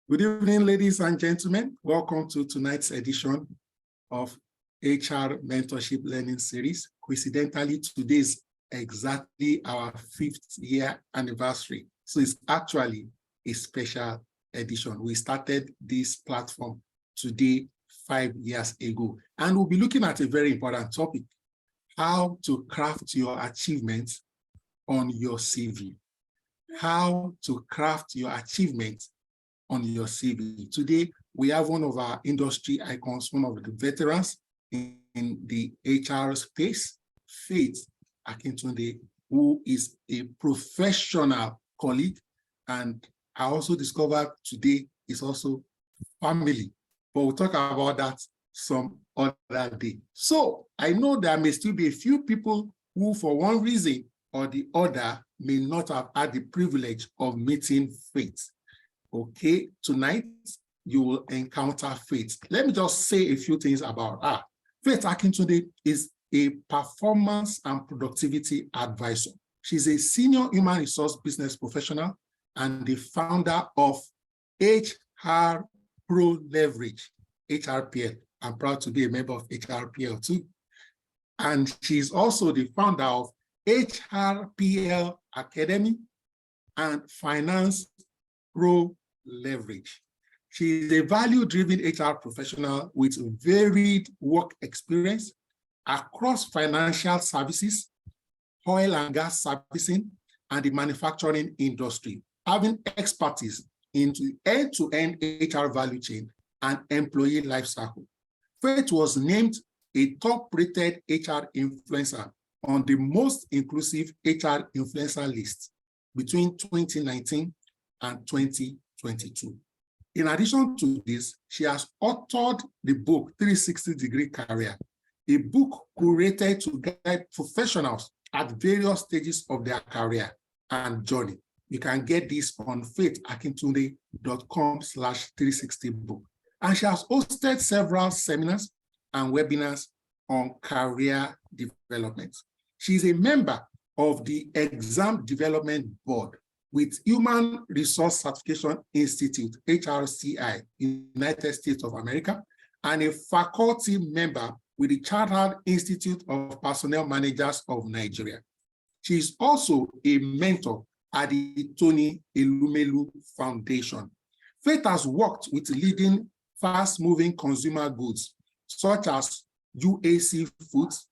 Good evening, ladies and gentlemen. Welcome to tonight's edition of HR Mentorship Learning Series. Coincidentally, today is exactly our 5th year anniversary. So it's actually a special edition. We started this platform today 5 years ago, and we'll be looking at a very important topic: how to craft your achievements on your CV. How to craft your achievements on your CV. Today, we have one of our industry icons, one of the veterans in the HR space, Faith Akintunde, who is a professional colleague. And I also discovered today is also family, but we'll talk about that some other day. So I know there may still be a few people who, for one reason or the other, may not have had the privilege of meeting Faith. Okay, tonight you will encounter Faith. Let me just say a few things about her. Faith Akintunde is a performance and productivity advisor. She's a senior human resource business professional and the founder of HR Pro Leverage, HRPL. I'm proud to be a member of HRPL too. And she's also the founder of HRPL Academy and Finance Pro Leverage. She is a value-driven HR professional with varied work experience across financial services, oil and gas servicing, and the manufacturing industry, having expertise into end-to-end HR value chain and employee lifecycle. Faith was named a top-rated HR influencer on the most inclusive HR influencer list between 2019 and 2022. In addition to this, she has authored the book 360-Degree Career, a book curated to guide professionals at various stages of their career and journey. You can get this on faithakintunde.com/360book. And she has hosted several seminars and webinars on career development. She is a member of the Exam Development Board with Human Resource Certification Institute, HRCI, United States of America, and a faculty member with the Chartered Institute of Personnel Managers of Nigeria. She is also a mentor at the Tony Elumelu Foundation. Faith has worked with leading fast-moving consumer goods, such as UAC Foods,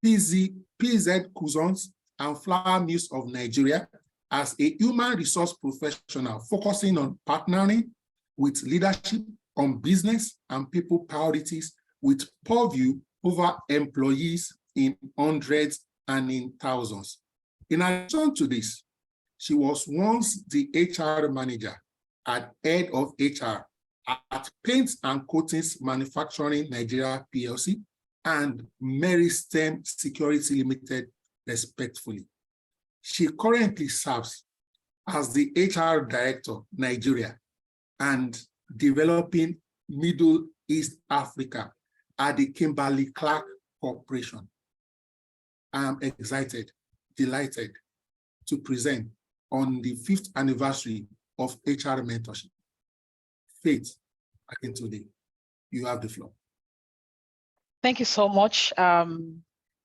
PZ Cuisines, and Flour Mills of Nigeria, as a human resource professional focusing on partnering with leadership on business and people priorities with purview over employees in hundreds and in thousands. In addition to this, she was once the HR manager at head of HR at Paints and Coatings Manufacturing Nigeria PLC and Meristem Security Limited, respectively. She currently serves as the HR Director, Nigeria, and Developing Middle East Africa at the Kimberly-Clark Corporation. I'm excited, delighted to present on the 5th anniversary of HR Mentorship. Faith Akintunde, you have the floor. Thank you so much, Yemi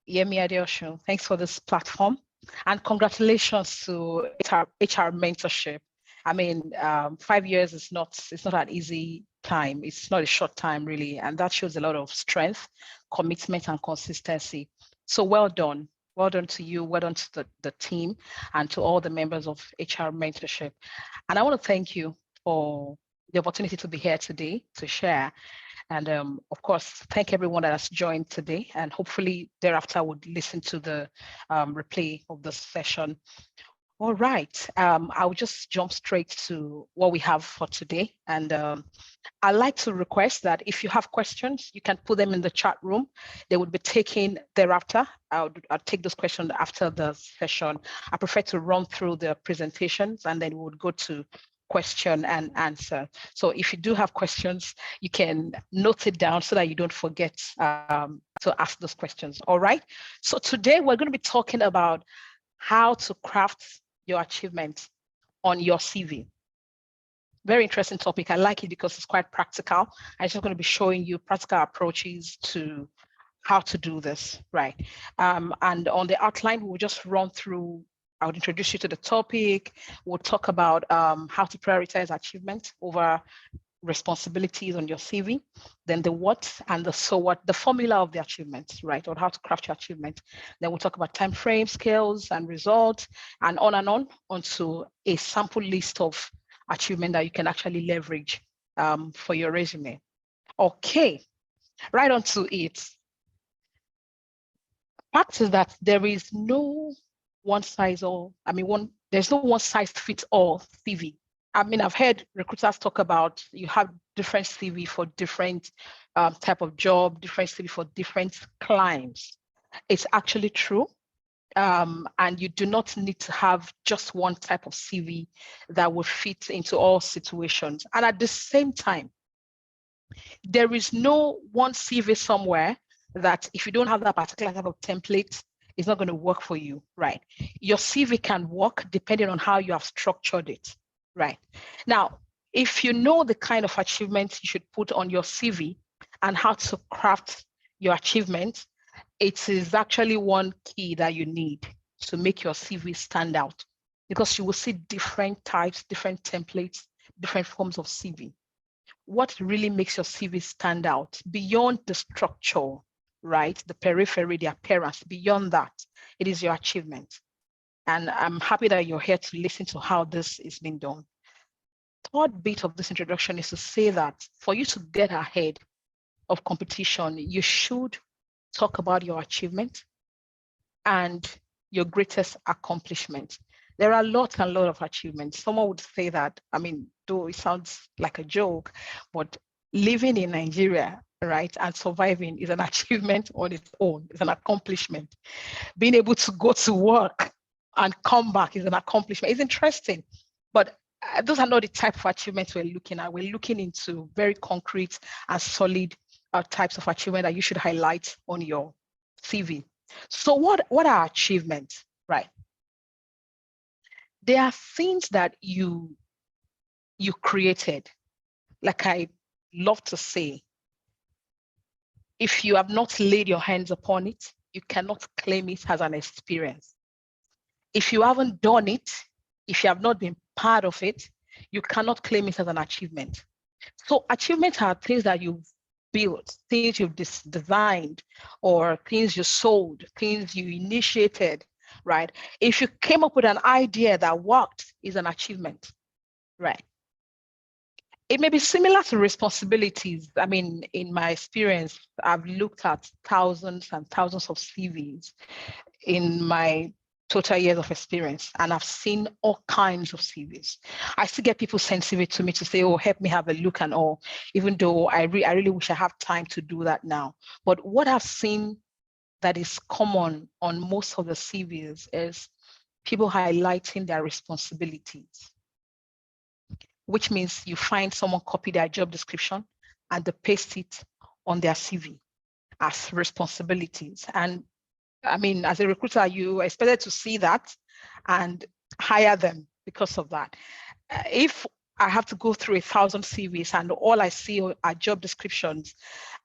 Adeosun. Thanks for this platform. And congratulations to HR Mentorship. I mean, 5 years is not an easy time. It's not a short time, really. And that shows a lot of strength, commitment, and consistency. So well done. Well done to you. Well done to the team and to all the members of HR Mentorship. And I want to thank you for the opportunity to be here today to share. And of course, thank everyone that has joined today, and hopefully thereafter would listen to the replay of this session. All right, I'll just jump straight to what we have for today. And I'd like to request that if you have questions, you can put them in the chat room. They would be taken thereafter. I'll take those questions after the session. I prefer to run through the presentations and then we would go to question and answer. So if you do have questions, you can note it down so that you don't forget to ask those questions. All right. So today we're going to be talking about how to craft your achievements on your CV. Very interesting topic. I like it because it's quite practical. I'm just going to be showing you practical approaches to how to do this, right? And on the outline, we'll just run through, I would introduce you to the topic. We'll talk about how to prioritize achievement over responsibilities on your CV, then the what and the so what, the formula of the achievement, right? Or how to craft your achievement. Then we'll talk about time frame, scales, and results, and on onto a sample list of achievement that you can actually leverage for your resume. Okay, right onto it. Fact is that there is no one size all, there's no one size fits all CV. I've heard recruiters talk about you have different CV for different type of job, different CV for different clients. It's actually true. And you do not need to have just one type of CV that will fit into all situations. And at the same time, there is no one CV somewhere that if you don't have that particular type of template, it's not going to work for you, right? Your CV can work depending on how you have structured it, right? Now, if you know the kind of achievements you should put on your CV and how to craft your achievements, it is actually one key that you need to make your CV stand out, because you will see different types, different templates, different forms of CV. What really makes your CV stand out beyond the structure, right? The periphery, the appearance, beyond that, it is your achievement. And I'm happy that you're here to listen to how this is being done. Third bit of this introduction is to say that for you to get ahead of competition, you should talk about your achievement and your greatest accomplishment. There are lots and lots of achievements. Someone would say that, though it sounds like a joke, but living in Nigeria, right, and surviving is an achievement on its own, it's an accomplishment. Being able to go to work and come back is an accomplishment. It's interesting, but those are not the type of achievements we're looking at. We're looking into very concrete and solid types of achievement that you should highlight on your CV. So what are achievements, right? They are things that you created. Like I love to say, if you have not laid your hands upon it, you cannot claim it as an experience. If you haven't done it, if you have not been part of it, you cannot claim it as an achievement. So achievements are things that you've built, things you've designed, or things you sold, things you initiated, right? If you came up with an idea that worked, is an achievement, right? It may be similar to responsibilities. In my experience, I've looked at thousands and thousands of CVs in my total years of experience, and I've seen all kinds of CVs. I still get people send CV to me to say, oh, help me have a look and all, even though I really wish I have time to do that now. But what I've seen that is common on most of the CVs is people highlighting their responsibilities, which means you find someone copy their job description and they paste it on their CV as responsibilities. And as a recruiter, you are expected to see that and hire them because of that. If I have to go through 1,000 CVs and all I see are job descriptions,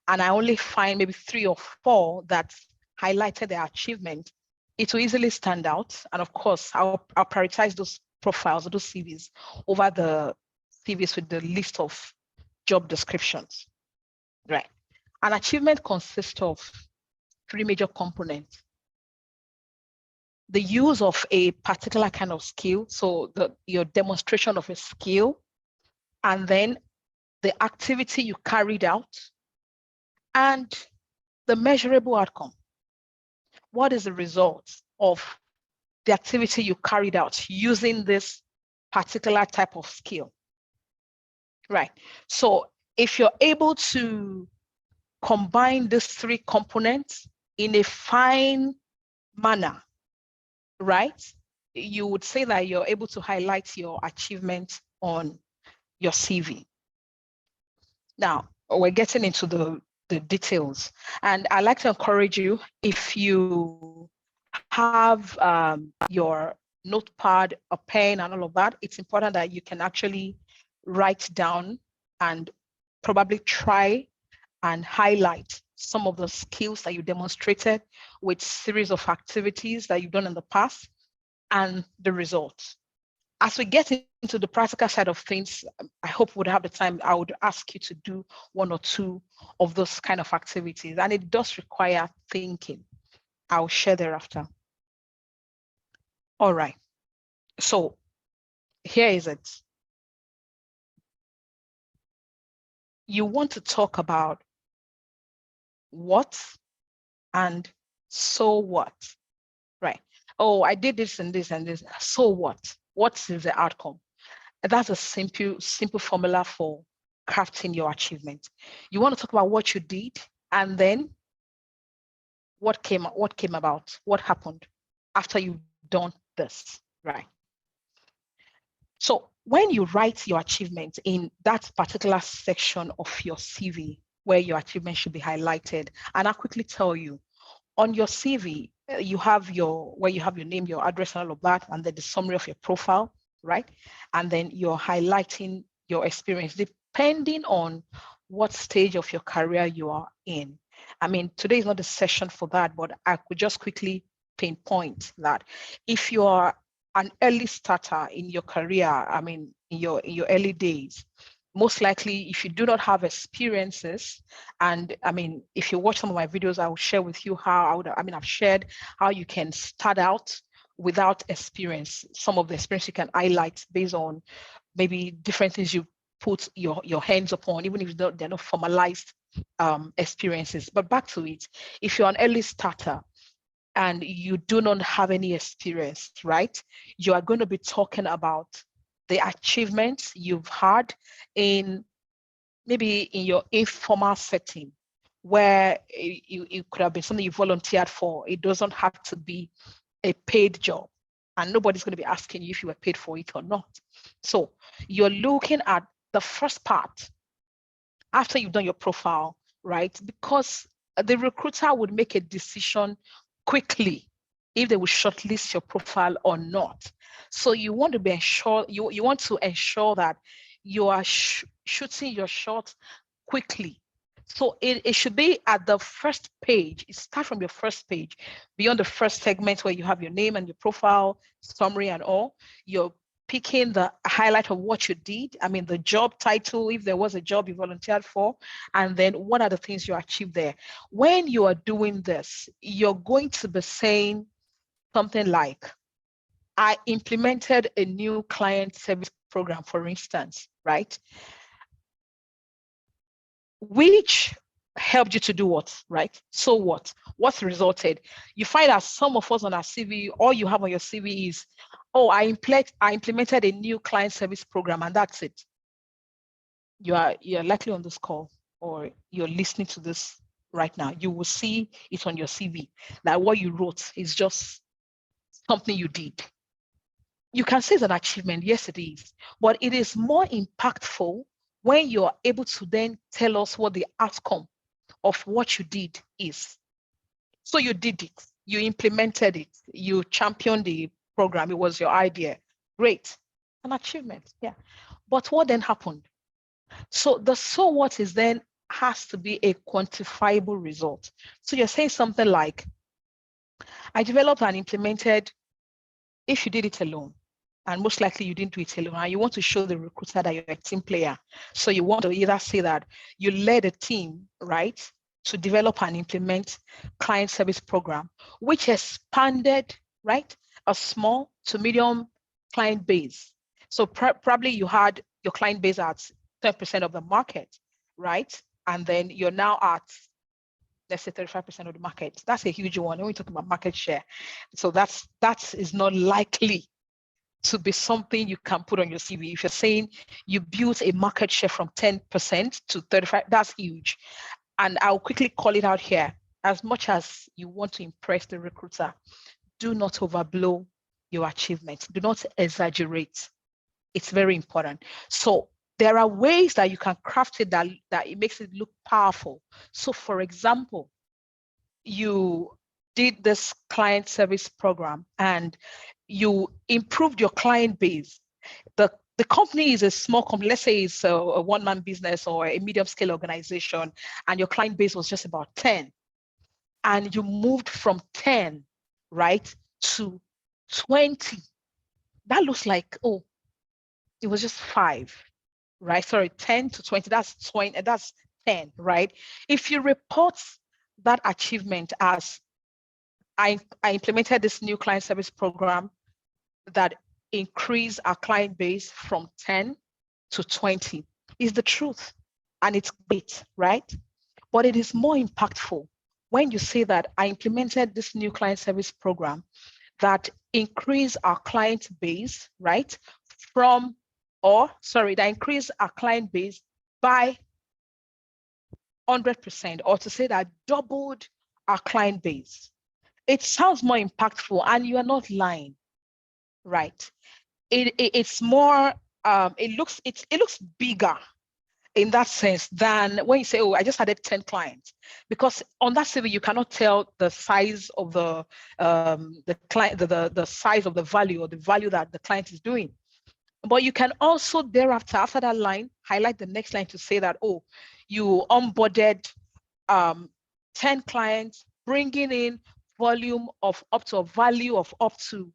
and I only find maybe 3 or 4 that highlighted their achievement, it will easily stand out. And of course, I'll prioritize those profiles, those CVs, over the CVs with the list of job descriptions, right? An achievement consists of 3 major components. The use of a particular kind of skill, so your demonstration of a skill, and then the activity you carried out, and the measurable outcome. What is the result of the activity you carried out using this particular type of skill, right? So if you're able to combine these 3 components in a fine manner, right, you would say that you're able to highlight your achievement on your CV. Now, we're getting into the details, and I'd like to encourage you, if you have your notepad, a pen, and all of that, it's important that you can actually write down and probably try and highlight some of the skills that you demonstrated with series of activities that you've done in the past and the results. As we get into the practical side of things, I hope we'd have the time. I would ask you to do one or two of those kind of activities, and it does require thinking. I'll share thereafter. All right, so here is it. You want to talk about what and so what, right? Oh, I did this and this and this. So what? What is the outcome? That's a simple formula for crafting your achievement. You want to talk about what you did and then what came about, what happened after you've done this, right? So when you write your achievement in that particular section of your CV where your achievement should be highlighted, and I'll quickly tell you, on your CV, you have your name, your address, and all of that, and then the summary of your profile, right? And then you're highlighting your experience depending on what stage of your career you are in. I mean, today is not a session for that, but I could just quickly pinpoint that if you are an early starter in your career, I mean, in your early days, most likely if you do not have experiences, and I mean, if you watch some of my videos, I will share with you how I've shared how you can start out without experience. Some of the experience you can highlight based on maybe different things you put your hands upon, even if they're not formalized experiences. But back to it, if you're an early starter and you do not have any experience, right? You are going to be talking about the achievements you've had in maybe in your informal setting where it could have been something you volunteered for. It doesn't have to be a paid job, and nobody's going to be asking you if you were paid for it or not. So you're looking at the first part after you've done your profile, right? Because the recruiter would make a decision quickly if they will shortlist your profile or not. So you want to be ensure you want to ensure that you are shooting your shot quickly. So it should be at the first page. It starts from your first page, beyond the first segment where you have your name and your profile, summary and all. You're picking the highlight of what you did. I mean, the job title, if there was a job you volunteered for, and then what are the things you achieved there. When you are doing this, you're going to be saying something like, I implemented a new client service program, for instance, right? Which helped you to do what, right? So what? What's resulted? You find that some of us on our CV, all you have on your CV is, oh, I implemented a new client service program, and that's it. You're likely on this call or you're listening to this right now. You will see it on your CV that what you wrote is just something you did. You can say it's an achievement, yes, it is, but it is more impactful when you're able to then tell us what the outcome of what you did is. So you did it, you implemented it, you championed the program, it was your idea. Great, an achievement, yeah. But what then happened? So the so what is then has to be a quantifiable result. So you're saying something like, I developed and implemented, if you did it alone, and most likely you didn't do it alone, and you want to show the recruiter that you're a team player. So you want to either say that you led a team, right, to develop and implement client service program, which expanded, right, a small to medium client base. So probably you had your client base at 10% of the market, right? And then you're now at, let's say, 35% of the market. That's a huge one when we talk about market share. So that is not likely to be something you can put on your CV. If you're saying you built a market share from 10% to 35%, that's huge. And I'll quickly call it out here. As much as you want to impress the recruiter, do not overblow your achievements. Do not exaggerate. It's very important. So there are ways that you can craft it that it makes it look powerful. So for example, you did this client service program and you improved your client base. The the company is a small company, let's say it's a one-man business or a medium-scale organization, and your client base was just about 10, and you moved from 10, right, to 20. That looks like, oh, it was just 5, right? Sorry, 10 to 20, that's 20, that's 10, right? If you report that achievement as, I implemented this new client service program that increased our client base from 10 to 20, is the truth. And it's great, right? But it is more impactful when you say that I implemented this new client service program that increased our client base, right? That increased our client base by 100%, or to say that doubled our client base. It sounds more impactful, and you are not lying, right? It's more, it looks bigger in that sense than when you say, oh, I just added 10 clients, because on that CV you cannot tell the size of the client, the size of the value, or the value that the client is doing. But you can also thereafter, after that line, highlight the next line to say that, oh, you onboarded 10 clients, bringing in volume of up to a value of up to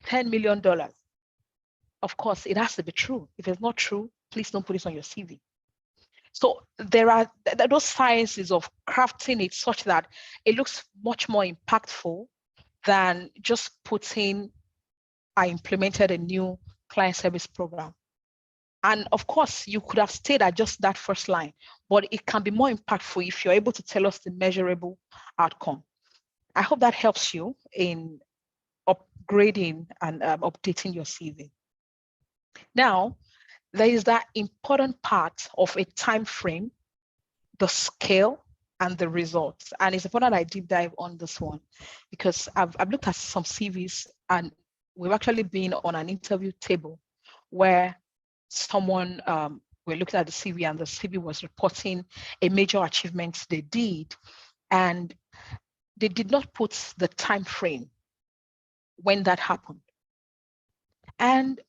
$10 million. Of course, it has to be true. If it's not true, please don't put it on your CV. So there are those sciences of crafting it such that it looks much more impactful than just putting, I implemented a new client service program. And of course, you could have stayed at just that first line, but it can be more impactful if you're able to tell us the measurable outcome. I hope that helps you in upgrading and updating your CV. Now, there is that important part of a time frame, the scale and the results. And it's important I deep dive on this one, because I've looked at some CVs, and we've actually been on an interview table where someone, we're looking at the CV, and the CV was reporting a major achievement they did, and they did not put the time frame when that happened. And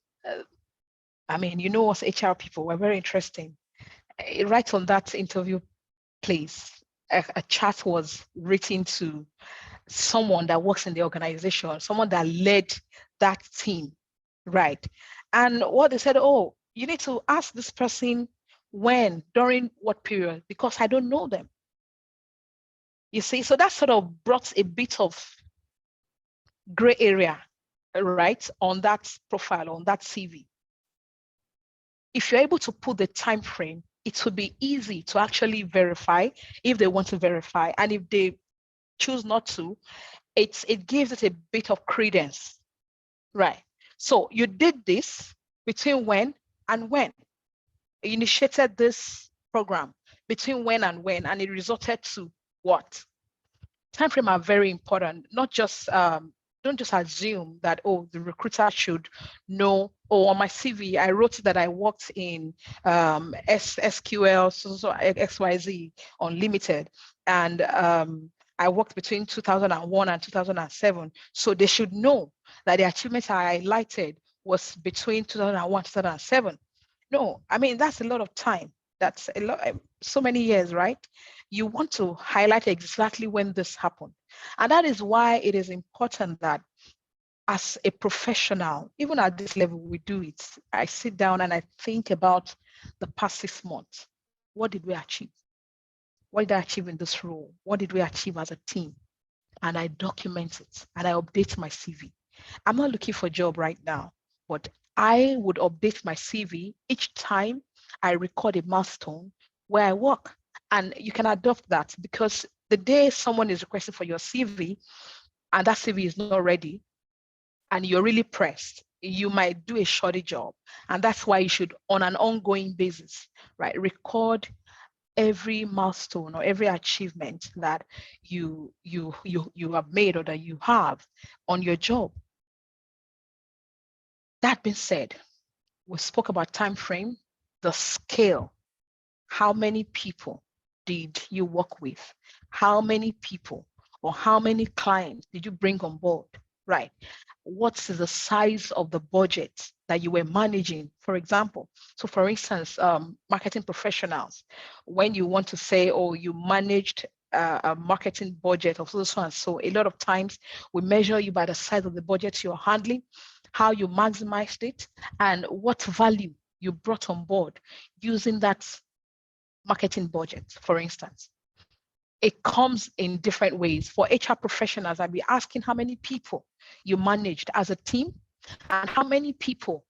I mean, you know us HR people, we're very interesting. Right on that interview place, a chat was written to someone that works in the organization, someone that led that team, right? And what they said, oh, you need to ask this person when, during what period, because I don't know them. You see, so that sort of brought a bit of gray area, right, on that profile, on that CV. If you're able to put the time frame, it would be easy to actually verify if they want to verify. And if they choose not to, it gives it a bit of credence, right? So you did this between when and when. You initiated this program between when, and it resulted to what? Time frame are very important. Not just don't just assume that, oh, the recruiter should know, oh, on my CV I wrote that I worked in SQL so XYZ Unlimited, and I worked between 2001 and 2007. So they should know that the achievements I highlighted was between 2001 and 2007. No, I mean, that's a lot of time. That's a lot, so many years, right? You want to highlight exactly when this happened. And that is why it is important that as a professional, even at this level, we do it. I sit down and I think about the past 6 months. What did we achieve? What did I achieve in this role? What did we achieve as a team? And I document it and I update my CV. I'm not looking for a job right now, but I would update my CV each time I record a milestone where I work. And you can adopt that, because the day someone is requesting for your CV and that CV is not ready and you're really pressed, you might do a shoddy job. And that's why you should, on an ongoing basis, right, record every milestone or every achievement that you have made or that you have on your job. That being said, we spoke about time frame, the scale. How many people did you work with? How many people or how many clients did you bring on board? Right. What's the size of the budget that you were managing, for example. So for instance, marketing professionals, when you want to say, oh, you managed a marketing budget of so and so, a lot of times we measure you by the size of the budget you're handling, how you maximized it, and what value you brought on board using that marketing budget, for instance. It comes in different ways. For HR professionals, I'd be asking how many people you managed as a team and how many people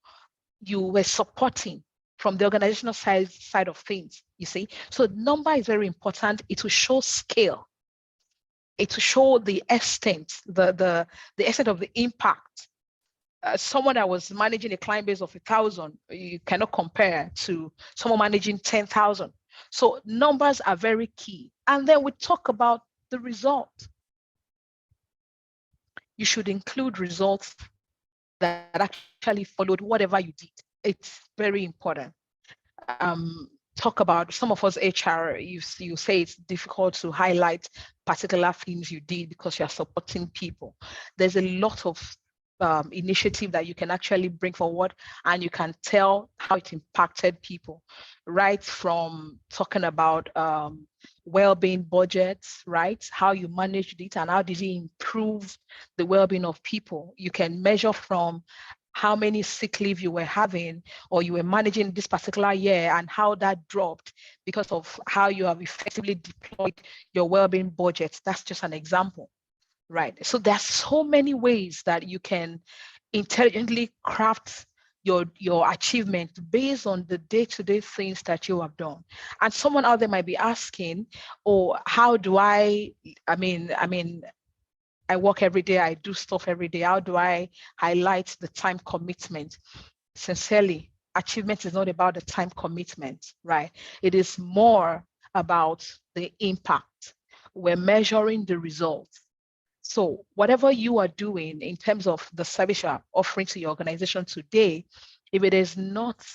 you were supporting from the organizational side of things, you see. So number is very important. It will show scale. It will show the extent, the extent of the impact. Someone that was managing a client base of 1,000, you cannot compare to someone managing 10,000. So numbers are very key. And then we talk about the result. You should include results that actually followed whatever you did. It's very important. Talk about, some of us HR, you say it's difficult to highlight particular things you did because you're supporting people. There's a lot of initiative that you can actually bring forward, and you can tell how it impacted people, right from talking about well-being budgets, right? How you managed it and how did it improve the well-being of people. You can measure from how many sick leave you were having or you were managing this particular year and how that dropped because of how you have effectively deployed your well-being budget. That's just an example, right? So there's so many ways that you can intelligently craft your achievement based on the day-to-day things that you have done. And someone out there might be asking, oh, how do I work every day, I do stuff every day. How do I highlight the time commitment? Sincerely, achievement is not about the time commitment, right? It is more about the impact. We're measuring the results. So whatever you are doing in terms of the service you are offering to your organization today, if it is not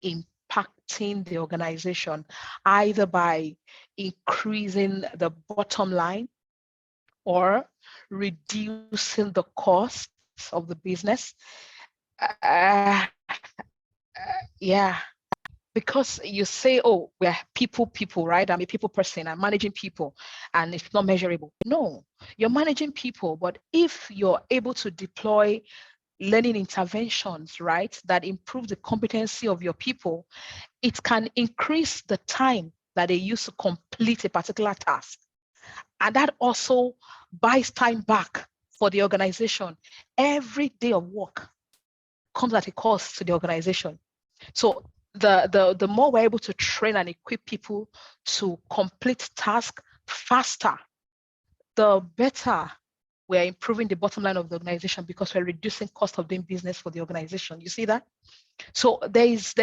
impacting the organization, either by increasing the bottom line or reducing the costs of the business. Yeah, because you say, oh, we're people, right? I'm a people person, I'm managing people, and it's not measurable. No, you're managing people, but if you're able to deploy learning interventions, right, that improve the competency of your people, it can increase the time that they use to complete a particular task. And that also buys time back for the organization. Every day of work comes at a cost to the organization. So the more we're able to train and equip people to complete tasks faster, the better we're improving the bottom line of the organization, because we're reducing cost of doing business for the organization. You see that? So there's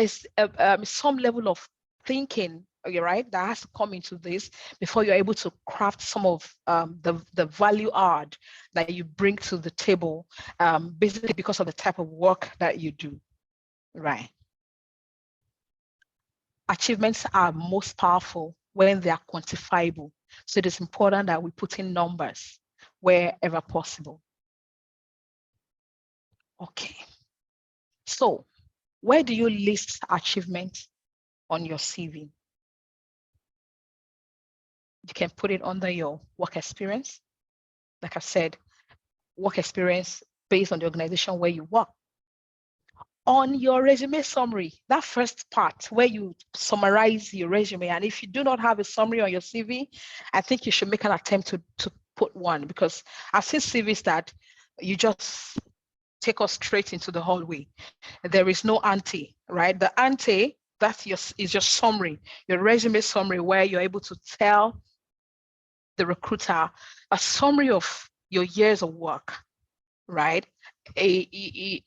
some level of thinking, you're right, that has to come into this before you're able to craft some of the value add that you bring to the table, basically because of the type of work that you do, right? Achievements are most powerful when they are quantifiable. So it is important that we put in numbers wherever possible. Okay. So where do you list achievements on your CV? You can put it under your work experience. Like I said, work experience based on the organization where you work. On your resume summary, that first part where you summarize your resume, and if you do not have a summary on your CV, I think you should make an attempt to put one, because I've seen CVs that you just take us straight into the hallway. There is no ante, right? The ante, is your summary, your resume summary, where you're able to tell the recruiter a summary of your years of work, right? He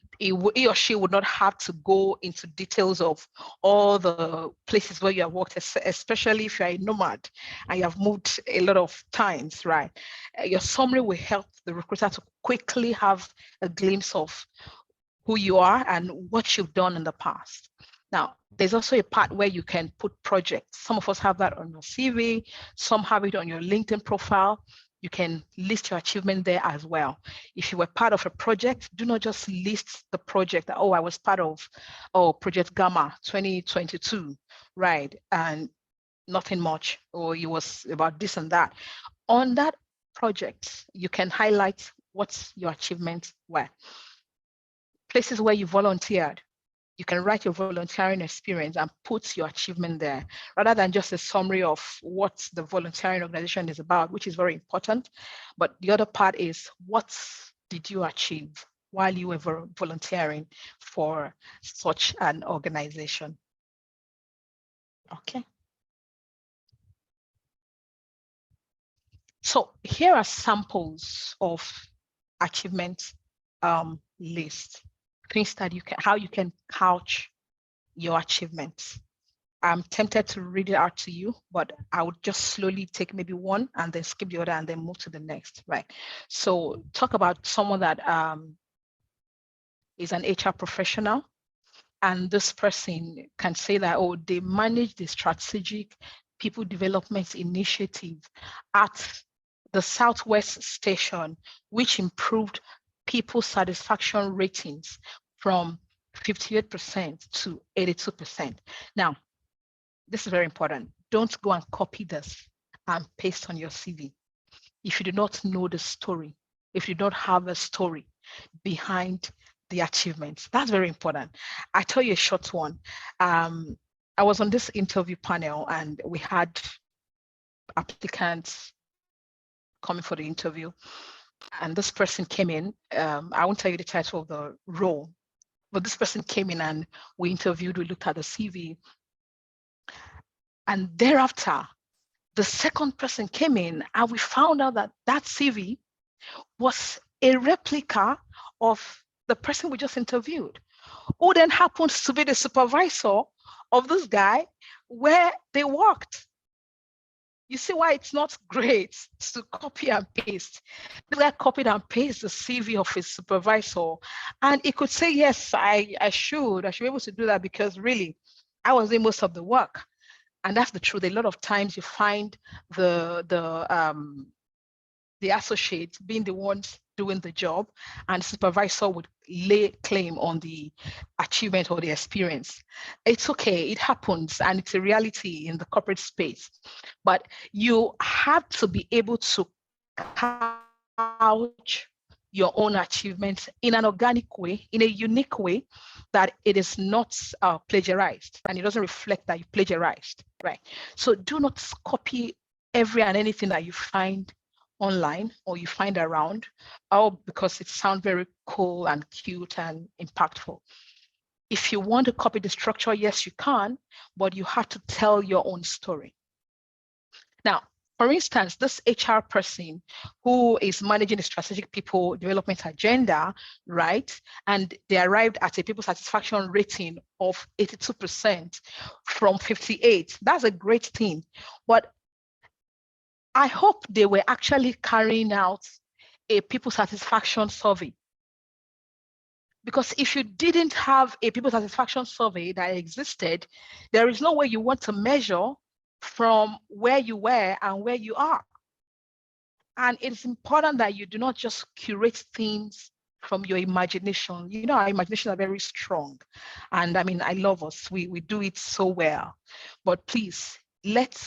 or she would not have to go into details of all the places where you have worked, especially if you're a nomad and you have moved a lot of times, right? Your summary will help the recruiter to quickly have a glimpse of who you are and what you've done in the past. Now, there's also a part where you can put projects. Some of us have that on your CV, some have it on your LinkedIn profile. You can list your achievement there as well. If you were part of a project, do not just list the project. Oh, I was part of, Project Gamma 2022, right? And nothing much, or it was about this and that. On that project, you can highlight what your achievements were. Places where you volunteered, you can write your volunteering experience and put your achievement there, rather than just a summary of what the volunteering organization is about, which is very important. But the other part is, what did you achieve while you were volunteering for such an organization? Okay. So here are samples of achievement list, things that how you can couch your achievements. I'm tempted to read it out to you, but I would just slowly take maybe one and then skip the other and then move to the next, right? So talk about someone that is an HR professional, and this person can say that, oh, they manage the strategic people development initiative at the Southwest Station, which improved people satisfaction ratings from 58% to 82%. Now, this is very important. Don't go and copy this and paste on your CV. If you do not know the story, if you don't have a story behind the achievements, that's very important. I tell you a short one. I was on this interview panel and we had applicants coming for the interview. And this person came in. I won't tell you the title of the role, but this person came in and we interviewed, we looked at the CV. And thereafter, the second person came in and we found out that that CV was a replica of the person we just interviewed, who then happens to be the supervisor of this guy where they worked. You see why it's not great to copy and paste. This guy copied and pasted the CV of his supervisor, and he could say, yes, I should be able to do that because really, I was doing most of the work. And that's the truth. A lot of times you find the associates being the ones doing the job, and the supervisor would lay claim on the achievement or the experience. It's okay, it happens, and it's a reality in the corporate space. But you have to be able to couch your own achievements in an organic way, in a unique way, that it is not plagiarized and it doesn't reflect that you plagiarized, right? So do not copy every and anything that you find online or you find around, all because it sounds very cool and cute and impactful. If you want to copy the structure, yes, you can, but you have to tell your own story. Now, for instance, this HR person who is managing the strategic people development agenda, right? And they arrived at a people satisfaction rating of 82% from 58. That's a great thing. But I hope they were actually carrying out a people satisfaction survey. Because if you didn't have a people satisfaction survey that existed, there is no way you want to measure from where you were and where you are. And it's important that you do not just curate things from your imagination. You know, our imaginations are very strong. And I mean, I love us. We do it so well. But please, let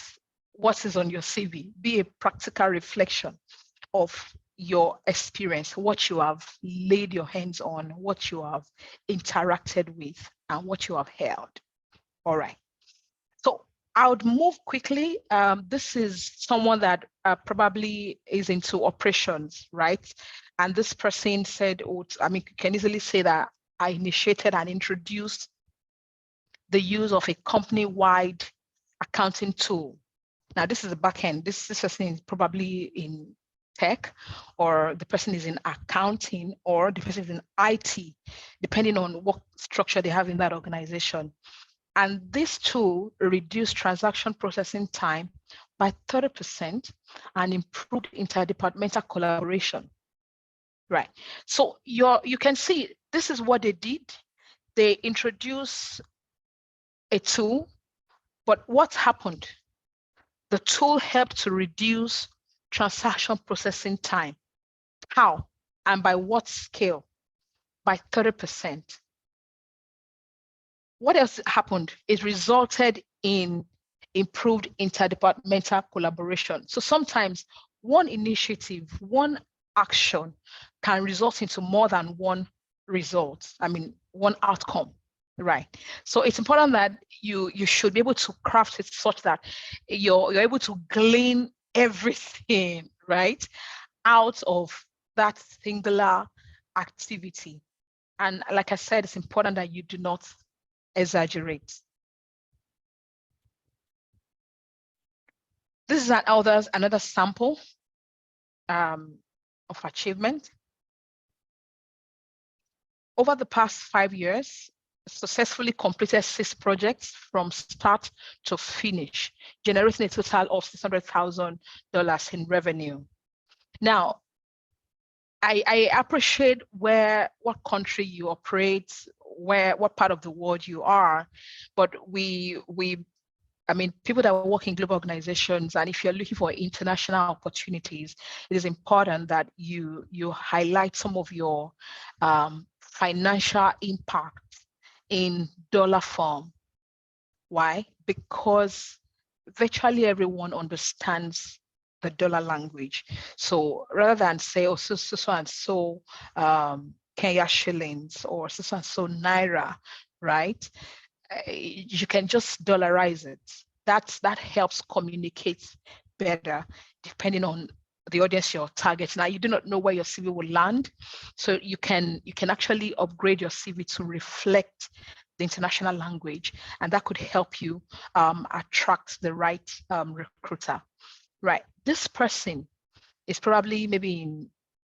what is on your CV be a practical reflection of your experience, what you have laid your hands on, what you have interacted with, and what you have held. All right. So I would move quickly. This is someone that probably is into operations, right? And this person said, oh, I mean, you can easily say that I initiated and introduced the use of a company-wide accounting tool. Now, this is the back end. This person is probably in tech, or the person is in accounting, or the person is in IT, depending on what structure they have in that organization. And this tool reduced transaction processing time by 30% and improved interdepartmental collaboration. Right. So you can see this is what they did. They introduced a tool, but what happened? The tool helped to reduce transaction processing time. How? And by what scale? By 30%. What else happened? It resulted in improved interdepartmental collaboration. So sometimes one initiative, one action can result into more than one result. I mean, one outcome, right? So it's important that you should be able to craft it such that you're able to glean everything, right, out of that singular activity. And like I said, it's important that you do not exaggerate. This is another sample of achievement. Over the past 5 years, successfully completed 6 projects from start to finish, generating a total of $600,000 in revenue. Now, I appreciate what country you operate, what part of the world you are, but I mean, people that work in global organizations, and if you're looking for international opportunities, it is important that you highlight some of your financial impact in dollar form. Why? Because virtually everyone understands the dollar language. So rather than say, oh, so and so Kenya shillings or so and so naira, right? You can just dollarize it. That helps communicate better depending on the audience you're targeting. Now, you do not know where your CV will land, so you can actually upgrade your CV to reflect the international language, and that could help you attract the right recruiter. Right, this person is probably maybe in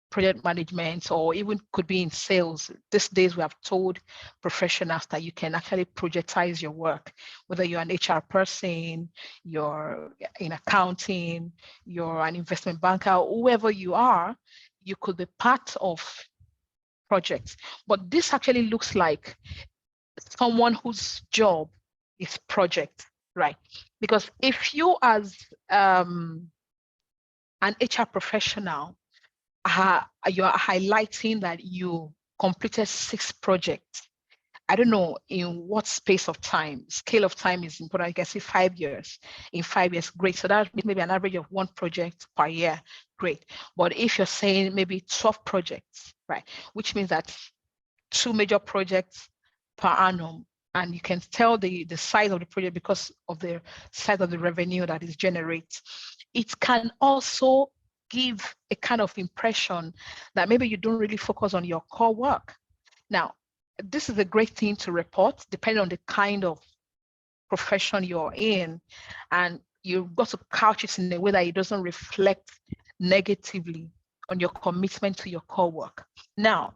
project management or even could be in sales. These days, we have told professionals that you can actually projectize your work, whether you're an HR person, you're in accounting, you're an investment banker, whoever you are, you could be part of projects. But this actually looks like someone whose job is project, right? Because if you as an HR professional, you are highlighting that you completed 6 projects. I don't know in what space of time, scale of time is important. I can say 5 years. In 5 years, great. So that means maybe an average of 1 project per year, great. But if you're saying maybe 12 projects, right, which means that 2 major projects per annum, and you can tell the size of the project because of the size of the revenue that is generated. It can also give a kind of impression that maybe you don't really focus on your core work. Now, this is a great thing to report depending on the kind of profession you're in, and you've got to couch it in a way that it doesn't reflect negatively on your commitment to your core work. Now,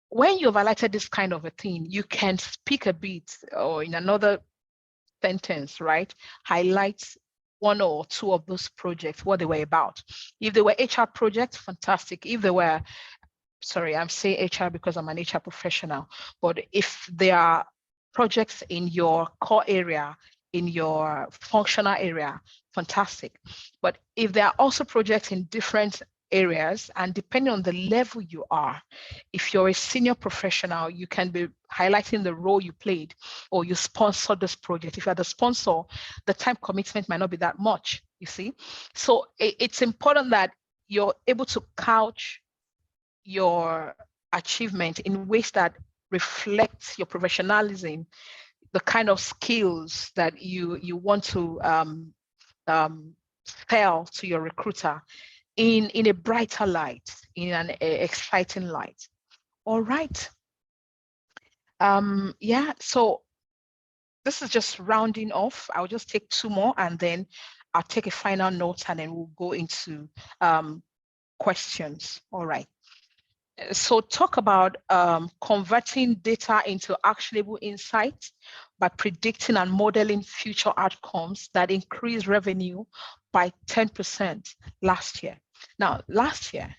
when you've highlighted this kind of a thing, you can speak a bit or in another sentence, right? Highlight 1 or 2 of those projects, what they were about. If they were HR projects, fantastic. If they were, sorry, I'm saying HR because I'm an HR professional, but if there are projects in your core area, in your functional area, fantastic. But if there are also projects in different areas, and depending on the level you are, if you're a senior professional, you can be highlighting the role you played, or you sponsored this project. If you're the sponsor, the time commitment might not be that much, you see. So it's important that you're able to couch your achievement in ways that reflect your professionalism, the kind of skills that you want to sell to your recruiter in a brighter light, in an exciting light. All right. Yeah, so this is just rounding off. I'll just take 2 more and then I'll take a final note and then we'll go into questions. All right. So talk about converting data into actionable insights by predicting and modeling future outcomes that increase revenue by 10% last year. Now, last year,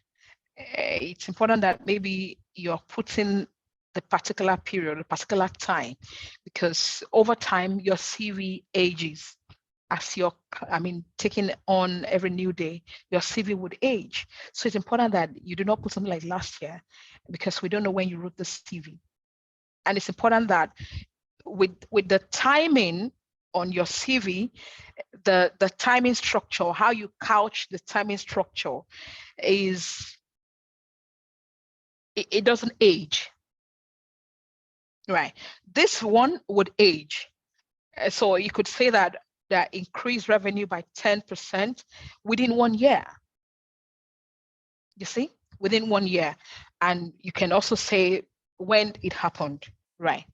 it's important that maybe you're putting the particular period, a particular time, because over time, your CV ages. as you're, taking on every new day, your CV would age. So it's important that you do not put something like last year, because we don't know when you wrote the CV. And it's important that with the timing on your CV, the timing structure, how you couch the timing structure is, it doesn't age, right? This one would age. So you could say that increased revenue by 10% within 1 year. You see, within 1 year. And you can also say when it happened, right?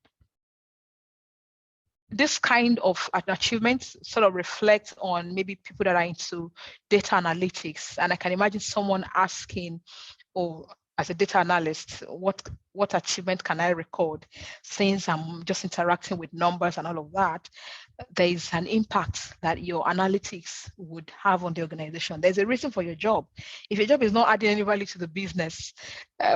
This kind of achievements sort of reflect on maybe people that are into data analytics. And I can imagine someone asking, oh, as a data analyst, what achievement can I record? Since I'm just interacting with numbers and all of that, there is an impact that your analytics would have on the organization. There's a reason for your job. If your job is not adding any value to the business,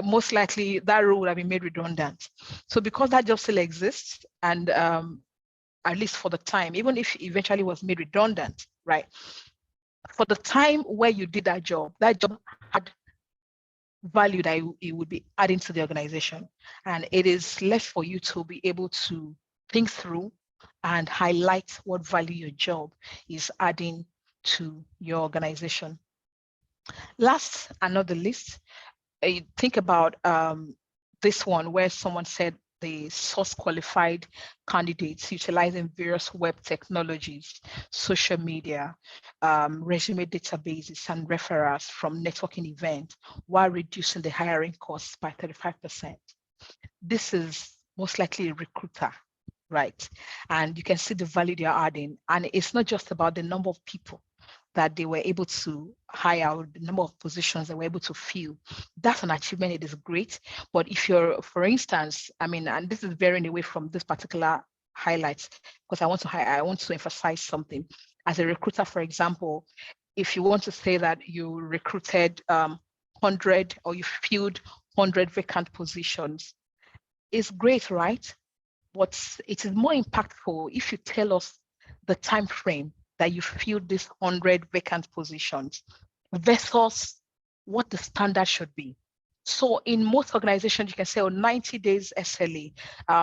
most likely that role would have been made redundant. So because that job still exists, and at least for the time, even if it eventually was made redundant, right? For the time where you did that job had value that it would be adding to the organization. And it is left for you to be able to think through and highlight what value your job is adding to your organization. Last and not the least, think about this one where someone said the source qualified candidates utilizing various web technologies, social media, resume databases, and referrals from networking events while reducing the hiring costs by 35%. This is most likely a recruiter, right? And you can see the value they are adding. And it's not just about the number of people that they were able to hire, or the number of positions they were able to fill. That's an achievement. It is great. But if you're, for instance, and this is veering away from this particular highlights, because I want to emphasize something. As a recruiter, for example, if you want to say that you recruited 100 or you filled 100 vacant positions, it's great, right? But it is more impactful if you tell us the time frame that you filled these 100 vacant positions versus what the standard should be. So in most organizations, you can say 90 days SLA,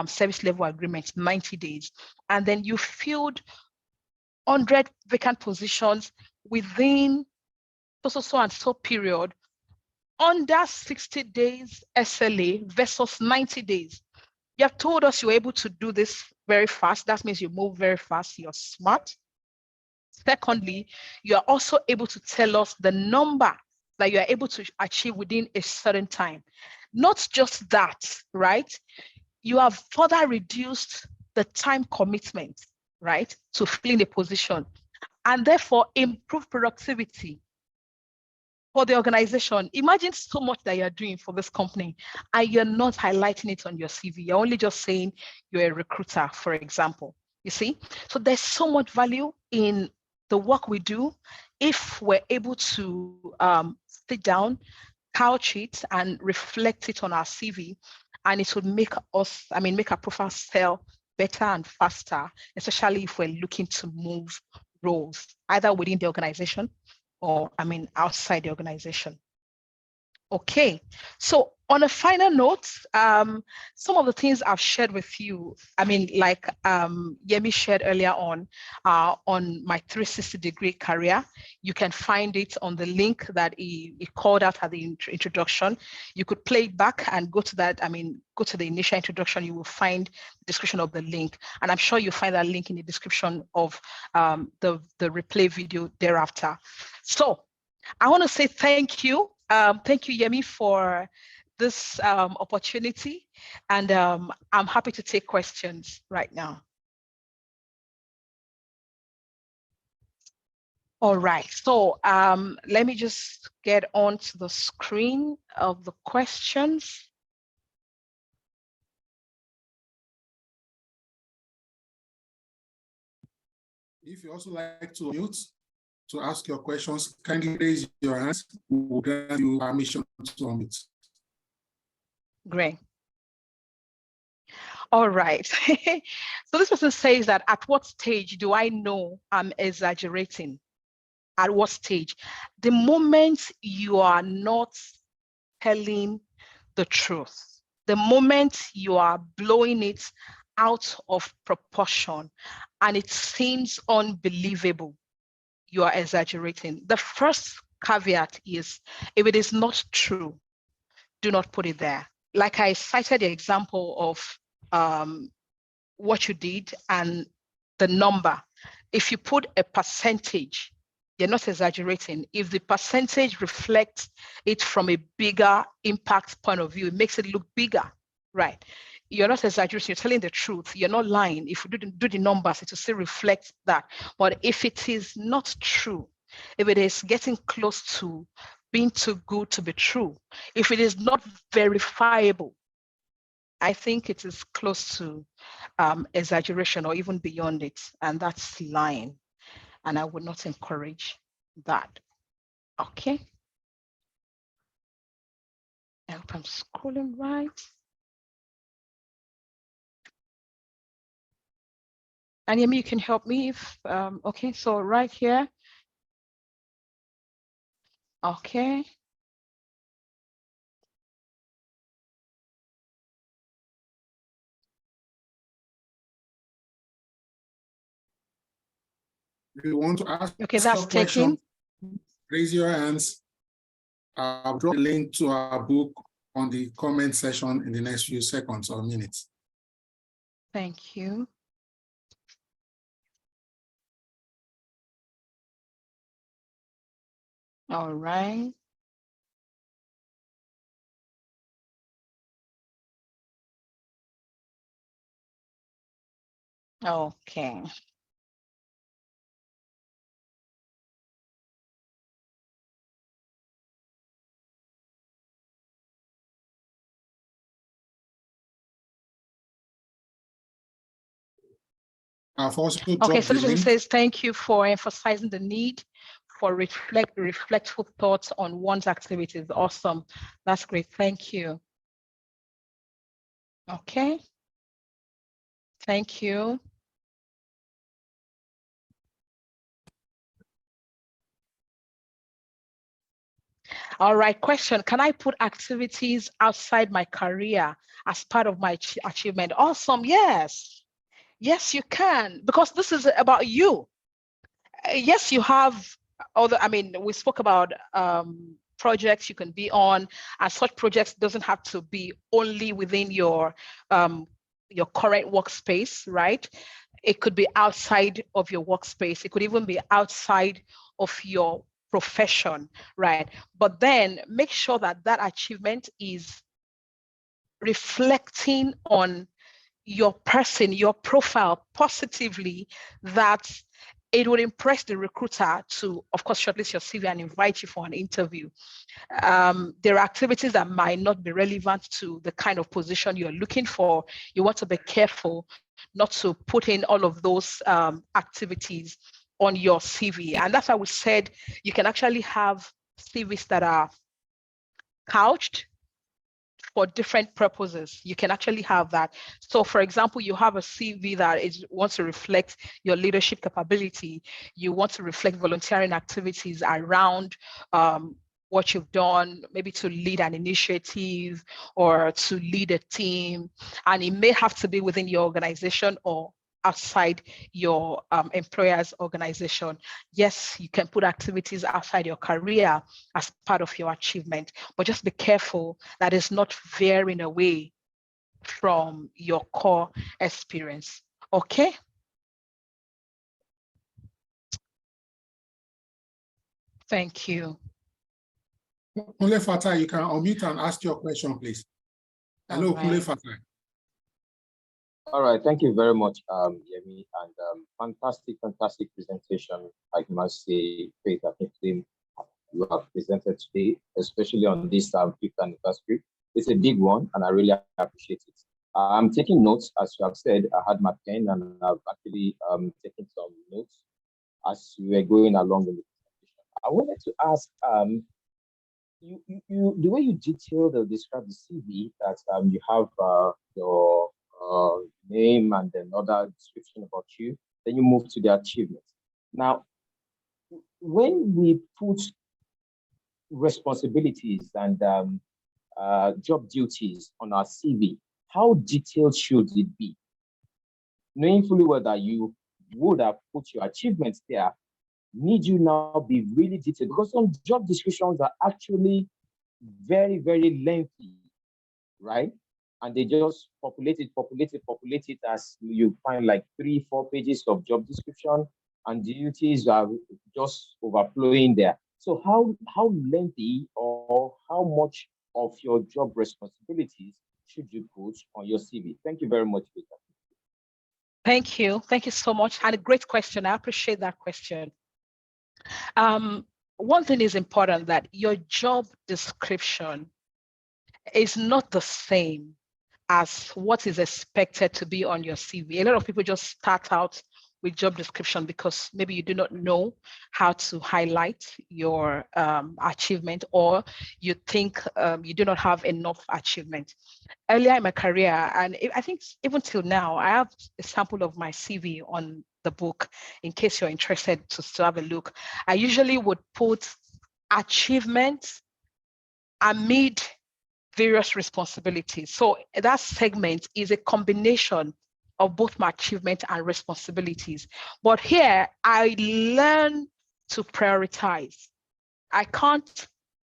service level agreement, 90 days. And then you filled 100 vacant positions within so and so period under 60 days SLA versus 90 days. You have told us you were able to do this very fast. That means you move very fast, you're smart. Secondly, you are also able to tell us the number that you are able to achieve within a certain time. Not just that, right? You have further reduced the time commitment, right, to filling a position, and therefore improve productivity for the organization. Imagine so much that you're doing for this company and you're not highlighting it on your CV. You're only just saying you're a recruiter, for example. You see? So there's so much value in the work we do if we're able to sit down, couch it, and reflect it on our CV, and it would make us, make our profile sell better and faster, especially if we're looking to move roles, either within the organization or outside the organization. Okay, so on a final note, some of the things I've shared with you, like Yemi shared earlier on my 360-degree career. You can find it on the link that he called out at the introduction. You could play it back and go to that, go to the initial introduction. You will find the description of the link. And I'm sure you'll find that link in the description of the replay video thereafter. So I want to say thank you. Thank you, Yemi, for this opportunity. And I'm happy to take questions right now. All right, so let me just get onto the screen of the questions. If you also like to mute to ask your questions, kindly raise your hands. We'll grant you permission to unmute. Great. All right. So this person says that at what stage do I know I'm exaggerating? At what stage? The moment you are not telling the truth, the moment you are blowing it out of proportion and it seems unbelievable, you are exaggerating. The first caveat is if it is not true, do not put it there. Like I cited the example of what you did and the number. If you put a percentage, you're not exaggerating. If the percentage reflects it from a bigger impact point of view, it makes it look bigger, right? You're not exaggerating, you're telling the truth. You're not lying. If you do the numbers, it will still reflect that. But if it is not true, if it is getting close to being too good to be true, if it is not verifiable, I think it is close to exaggeration or even beyond it, and that's lying. And I would not encourage that. Okay. I hope I'm scrolling right. And Yemi, you can help me if, okay, so right here. Okay. If you want to ask Okay, your that's question, taken. raise your hands. I'll drop a link to our book on the comment section in the next few seconds or minutes. Thank you. All right. Okay. I've also Okay, dropped so the this person link. says, thank you for emphasizing the need for reflectful thoughts on one's activities. Awesome. That's great. Thank you. Okay. Thank you. All right, question. Can I put activities outside my career as part of my achievement? Awesome. Yes. Yes, you can, because this is about you. Yes, you have other, I mean, we spoke about projects you can be on, and such projects doesn't have to be only within your current workspace, right? It could be outside of your workspace. It could even be outside of your profession, right? But then make sure that that achievement is reflecting on your person, your profile positively, that it would impress the recruiter to, of course, shortlist your CV and invite you for an interview. There are activities that might not be relevant to the kind of position you're looking for. You want to be careful not to put in all of those activities on your CV. And that's why we said you can actually have CVs that are couched for different purposes. You can actually have that. So for example, you have a CV that wants to reflect your leadership capability. You want to reflect volunteering activities around what you've done, maybe to lead an initiative or to lead a team. And it may have to be within your organization or outside your employer's organization. Yes, you can put activities outside your career as part of your achievement, but just be careful that it's not veering away from your core experience. Okay? Thank you. Kunle Fatai, you can unmute and ask your question, please. Hello, Kunle Fatai. All right, thank you very much, Yemi, and fantastic presentation. I must say, Faith, I think you have presented today, especially on this 5th anniversary. It's a big one, and I really appreciate it. I'm taking notes, as you have said. I had my pen, and I've actually taken some notes as we were going along in the presentation. I wanted to ask, the way you detailed or described the CV that you have your name and then other description about you. Then you move to the achievements. Now, when we put responsibilities and job duties on our CV, how detailed should it be? Knowing fully well that you would have put your achievements there, need you now be really detailed? Because some job descriptions are actually very, very lengthy, right? And they just populate it as you find like 3-4 pages of job description, and duties are just overflowing there. So how lengthy or how much of your job responsibilities should you put on your CV? Thank you very much, Peter. Thank you. Thank you so much. And a great question. I appreciate that question. One thing is important, that your job description is not the same as what is expected to be on your CV. A lot of people just start out with job description because maybe you do not know how to highlight your achievement, or you think you do not have enough achievement. Earlier in my career, and I think even till now, I have a sample of my CV on the book in case you're interested to have a look. I usually would put achievements amid various responsibilities. So that segment is a combination of both my achievement and responsibilities. But here I learn to prioritize. I can't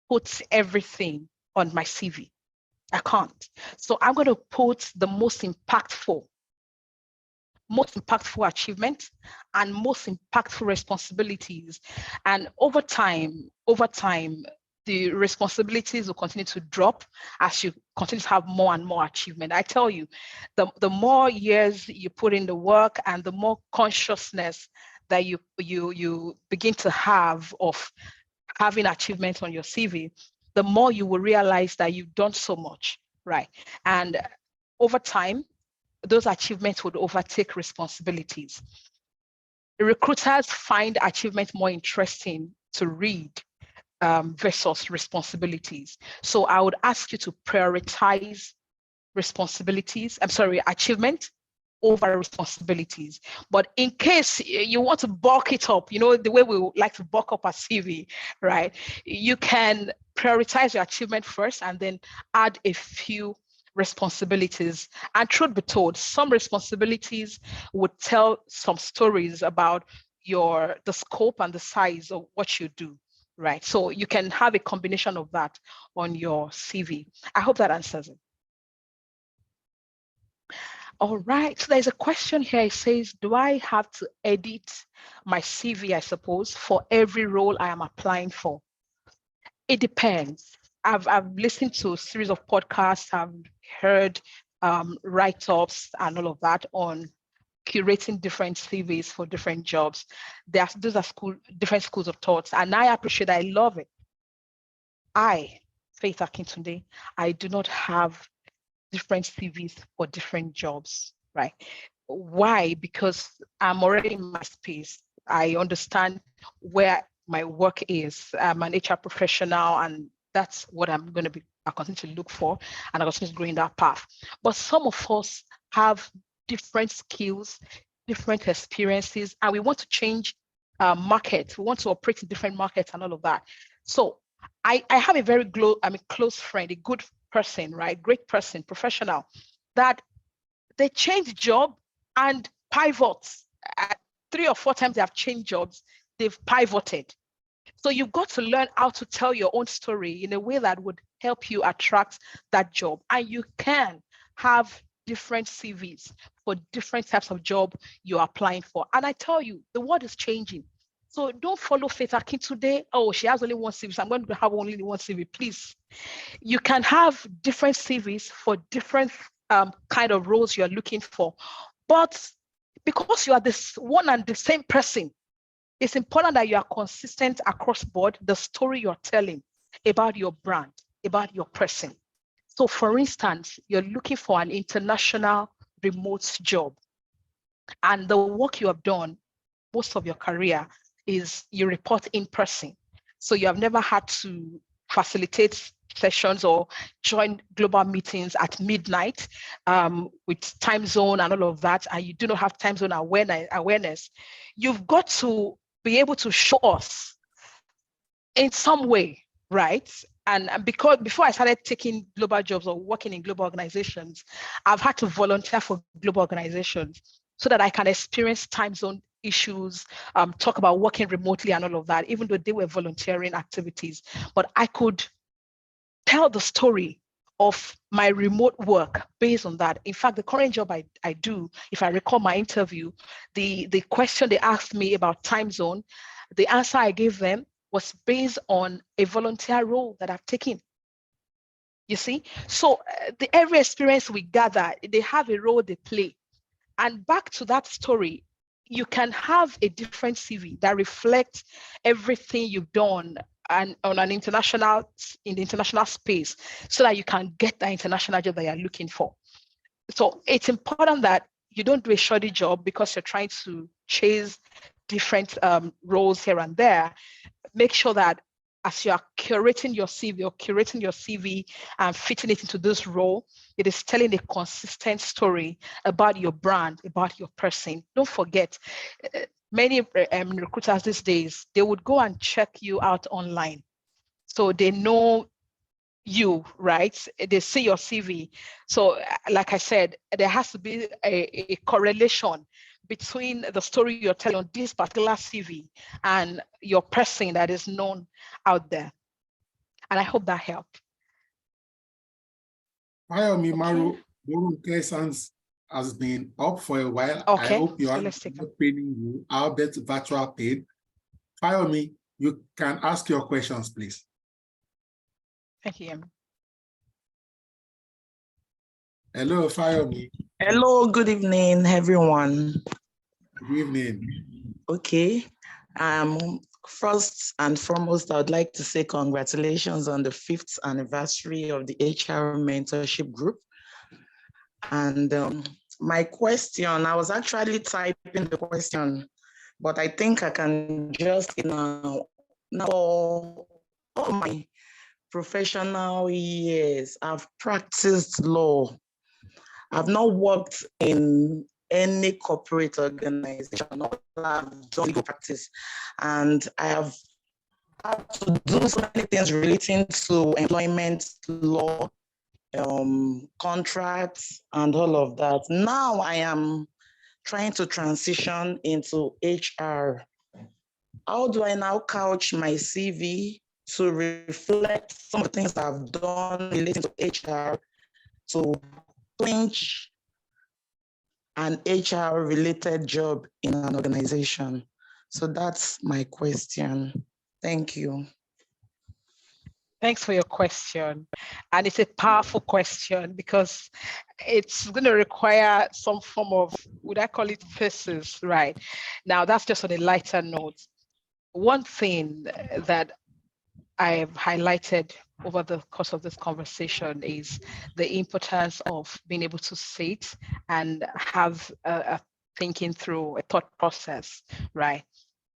put everything on my CV. I can't. So I'm going to put the most impactful achievement and most impactful responsibilities. And over time, the responsibilities will continue to drop as you continue to have more and more achievement. I tell you, the more years you put in the work and the more consciousness that you begin to have of having achievements on your CV, the more you will realize that you've done so much, right? And over time, those achievements would overtake responsibilities. The recruiters find achievement more interesting to read versus responsibilities. So I would ask you to prioritize achievement over responsibilities. But in case you want to bulk it up, the way we like to bulk up a CV, right? You can prioritize your achievement first and then add a few responsibilities. And truth be told, some responsibilities would tell some stories about the scope and the size of what you do, right? So you can have a combination of that on your CV. I hope that answers it. All right, so there's a question here. It says, do I have to edit my CV, I suppose, for every role I am applying for? It depends. I've listened to a series of podcasts, I've heard write-ups and all of that on curating different CVs for different jobs. Those are different schools of thoughts, and I appreciate that. I love it. Faith Akintunde, I do not have different CVs for different jobs, right? Why? Because I'm already in my space. I understand where my work is. I'm an HR professional, and that's what I'll continue to look for, and I'll continue to go in that path. But some of us have different skills, different experiences, and we want to change markets. We want to operate in different markets and all of that. So I have a very close friend, a good person, right? Great person, professional, that they change job and pivots. 3 or 4 times they have changed jobs, they've pivoted. So you've got to learn how to tell your own story in a way that would help you attract that job. And you can have different CVs for different types of job you're applying for. And I tell you, the world is changing. So don't follow Faith Akintunde. Oh, she has only one CV, so I'm going to have only one CV. Please, you can have different CVs for different kind of roles you're looking for. But because you are this one and the same person, it's important that you are consistent across board, the story you're telling about your brand, about your person. So for instance, you're looking for an international remote job, and the work you have done most of your career is you report in person. So you have never had to facilitate sessions or join global meetings at midnight with time zone and all of that, and you do not have time zone awareness, you've got to be able to show us in some way, right? And because before I started taking global jobs or working in global organizations, I've had to volunteer for global organizations so that I can experience time zone issues, talk about working remotely and all of that, even though they were volunteering activities. But I could tell the story of my remote work based on that. In fact, the current job I do, if I recall my interview, the question they asked me about time zone, the answer I gave them was based on a volunteer role that I've taken. You see? So every experience we gather, they have a role they play. And back to that story, you can have a different CV that reflects everything you've done and on an international, in the international space, so that you can get that international job that you're looking for. So it's important that you don't do a shoddy job because you're trying to chase different roles here and there. Make sure that as you are curating your CV and fitting it into this role, it is telling a consistent story about your brand, about your person. Don't forget, many recruiters these days, they would go and check you out online. So they know you, right? They see your CV. So like I said, there has to be a correlation between the story you're telling on this particular CV and your person that is known out there. And I hope that helped. Fayomi Maru Borunke has been up for a while. Okay. I hope you are So not paying you. I'll bet virtual paid. Fayomi, you can ask your questions, please. Thank you. Hello, Fayomi. Hello, good evening, everyone. Good evening. Okay. First and foremost, I would like to say congratulations on the 5th anniversary of the HR Mentorship Group. And my question, I was actually typing the question, but I think I can just now all my professional years, I've practiced law. I've not worked in any corporate organization. All I've done legal practice, and I have had to do so many things relating to employment law, contracts, and all of that. Now I am trying to transition into HR. How do I now couch my CV to reflect some of the things that I've done relating to HR to clinch an HR related job in an organization? So that's my question. Thank you. Thanks for your question. And it's a powerful question because it's going to require some form of, would I call it thesis, right? Now, that's just on a lighter note. One thing that I've highlighted over the course of this conversation is the importance of being able to sit and have a thinking through a thought process, right?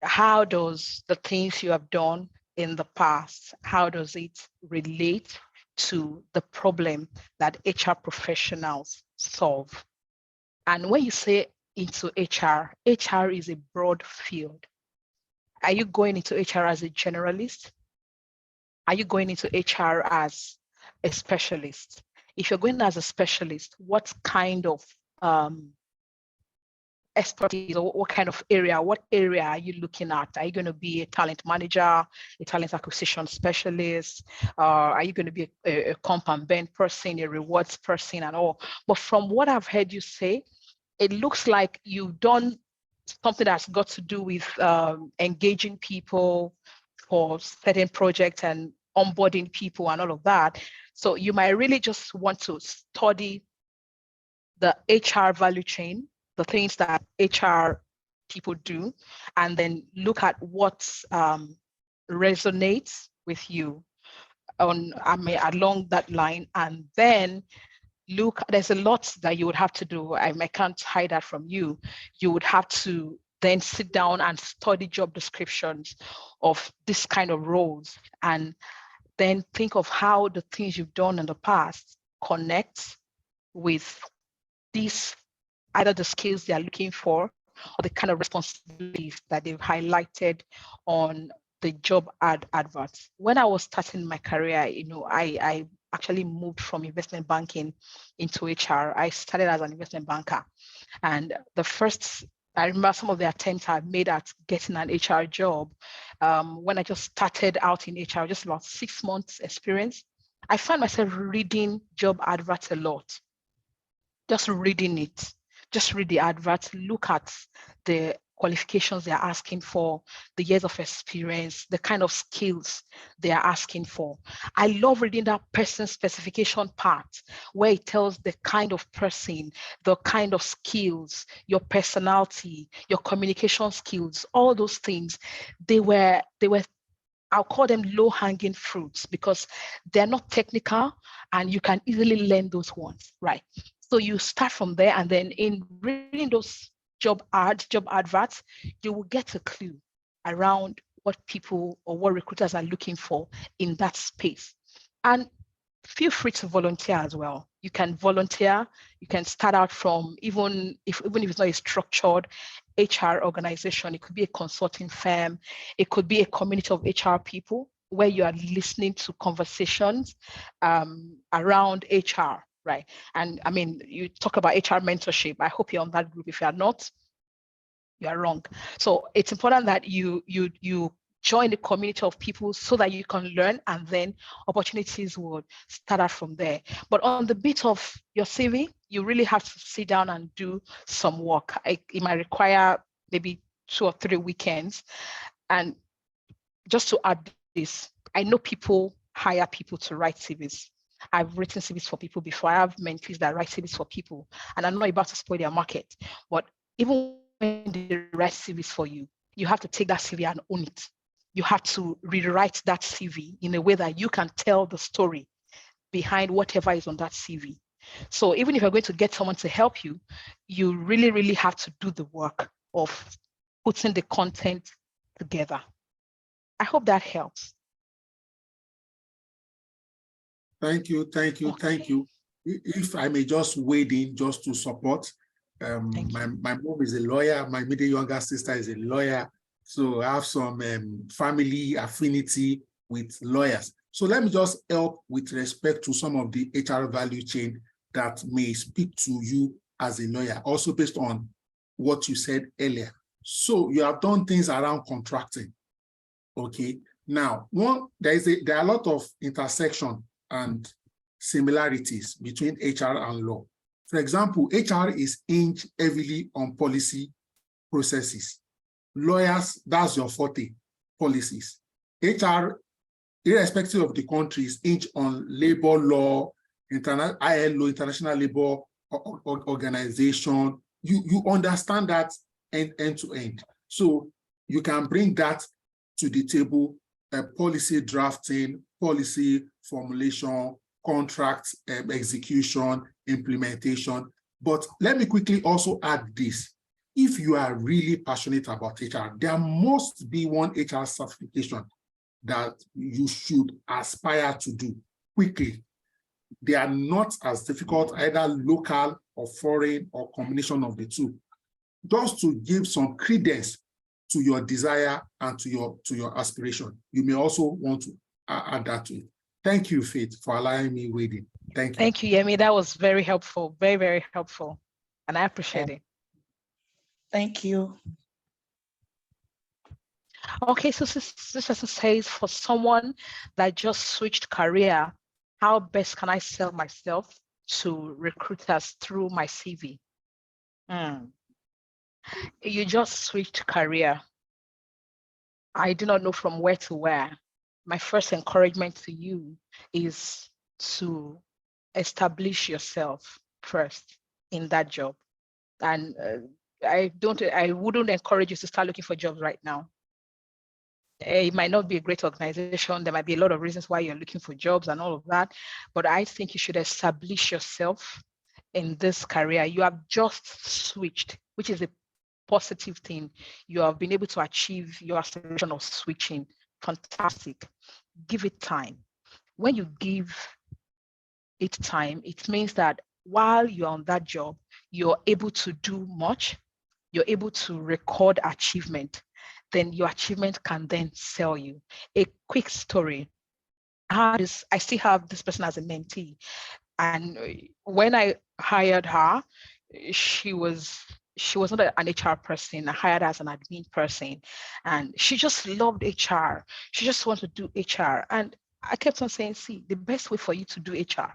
How does the things you have done in the past, how does it relate to the problem that HR professionals solve? And when you say into HR, HR is a broad field. Are you going into HR as a generalist? Are you going into HR as a specialist? If you're going as a specialist, what kind of expertise or what kind of area, what area are you looking at? Are you going to be a talent manager, a talent acquisition specialist? Are you going to be a comp and bend person, a rewards person and all? But from what I've heard you say, it looks like you've done something that's got to do with engaging people for certain projects and onboarding people and all of that. So you might really just want to study the HR value chain, the things that HR people do, and then look at what resonates with you along that line, and then look, there's a lot that you would have to do. I can't hide that from you. You would have to then sit down and study job descriptions of this kind of roles and then think of how the things you've done in the past connect with these, either the skills they are looking for or the kind of responsibilities that they've highlighted on the job adverts. When I was starting my career, I actually moved from investment banking into HR. I started as an investment banker. And I remember some of the attempts I made at getting an HR job when I just started out in HR, just about 6 months experience. I found myself reading job adverts a lot, just reading it. Just read the adverts, look at the qualifications they're asking for, the years of experience, the kind of skills they are asking for. I love reading that person specification part where it tells the kind of person, the kind of skills, your personality, your communication skills, all those things. They were I'll call them low-hanging fruits because they're not technical and you can easily learn those ones, right? So you start from there, and then in reading those job adverts, you will get a clue around what people or what recruiters are looking for in that space. And feel free to volunteer as well. You can volunteer. You can start out from even if it's not a structured HR organization. It could be a consulting firm. It could be a community of HR people where you are listening to conversations around HR, right? And I mean, you talk about HR mentorship. I hope you're on that group. If you are not, you are wrong. So it's important that you join the community of people so that you can learn, and then opportunities would start out from there. But on the bit of your CV, you really have to sit down and do some work. It might require maybe 2 or 3 weekends. And just to add this, I know people hire people to write CVs. I've written CVs for people before. I have mentees that write CVs for people, and I'm not about to spoil their market. But even when they write CVs for you, you have to take that CV and own it. You have to rewrite that CV in a way that you can tell the story behind whatever is on that CV. So even if you're going to get someone to help you, you really, really have to do the work of putting the content together. I hope that helps. Thank you. If I may just wade in just to support, my mom is a lawyer, my middle younger sister is a lawyer, so I have some family affinity with lawyers. So let me just help with respect to some of the HR value chain that may speak to you as a lawyer, also based on what you said earlier. So you have done things around contracting, okay? Now, there are a lot of intersection and similarities between HR and law. For example, HR is hinged heavily on policy processes. Lawyers, that's your forte, policies. HR, irrespective of the country, is hinged on labor law, ILO, International Labor Organization. You understand that end to end. So you can bring that to the table, policy drafting, policy formulation, contract execution, implementation. But let me quickly also add this. If you are really passionate about HR, there must be one HR certification that you should aspire to do quickly. They are not as difficult, either local or foreign or combination of the two. Just to give some credence to your desire and to your aspiration. You may also want to add that to it. Thank you, Faith, for allowing me waiting. Thank you. Thank you, Yemi. That was very helpful, very, very helpful. And I appreciate it. Thank you. Okay, so this person says, for someone that just switched career, how best can I sell myself to recruiters through my CV? You just switched career. I do not know from where to where. My first encouragement to you is to establish yourself first in that job. And I wouldn't encourage you to start looking for jobs right now. It might not be a great organization. There might be a lot of reasons why you're looking for jobs and all of that. But I think you should establish yourself in this career. You have just switched, which is a positive thing. You have been able to achieve your aspiration of switching. Fantastic. Give it time. when you give it time, it means that while you're on that job, you're able to do much, you're able to record achievement, then your achievement can then sell you. A quick story. I still have this person as a mentee. And when I hired her, she was not an HR person. I hired her as an admin person, and she just loved HR. She just wanted to do HR. And I kept on saying, see, the best way for you to do HR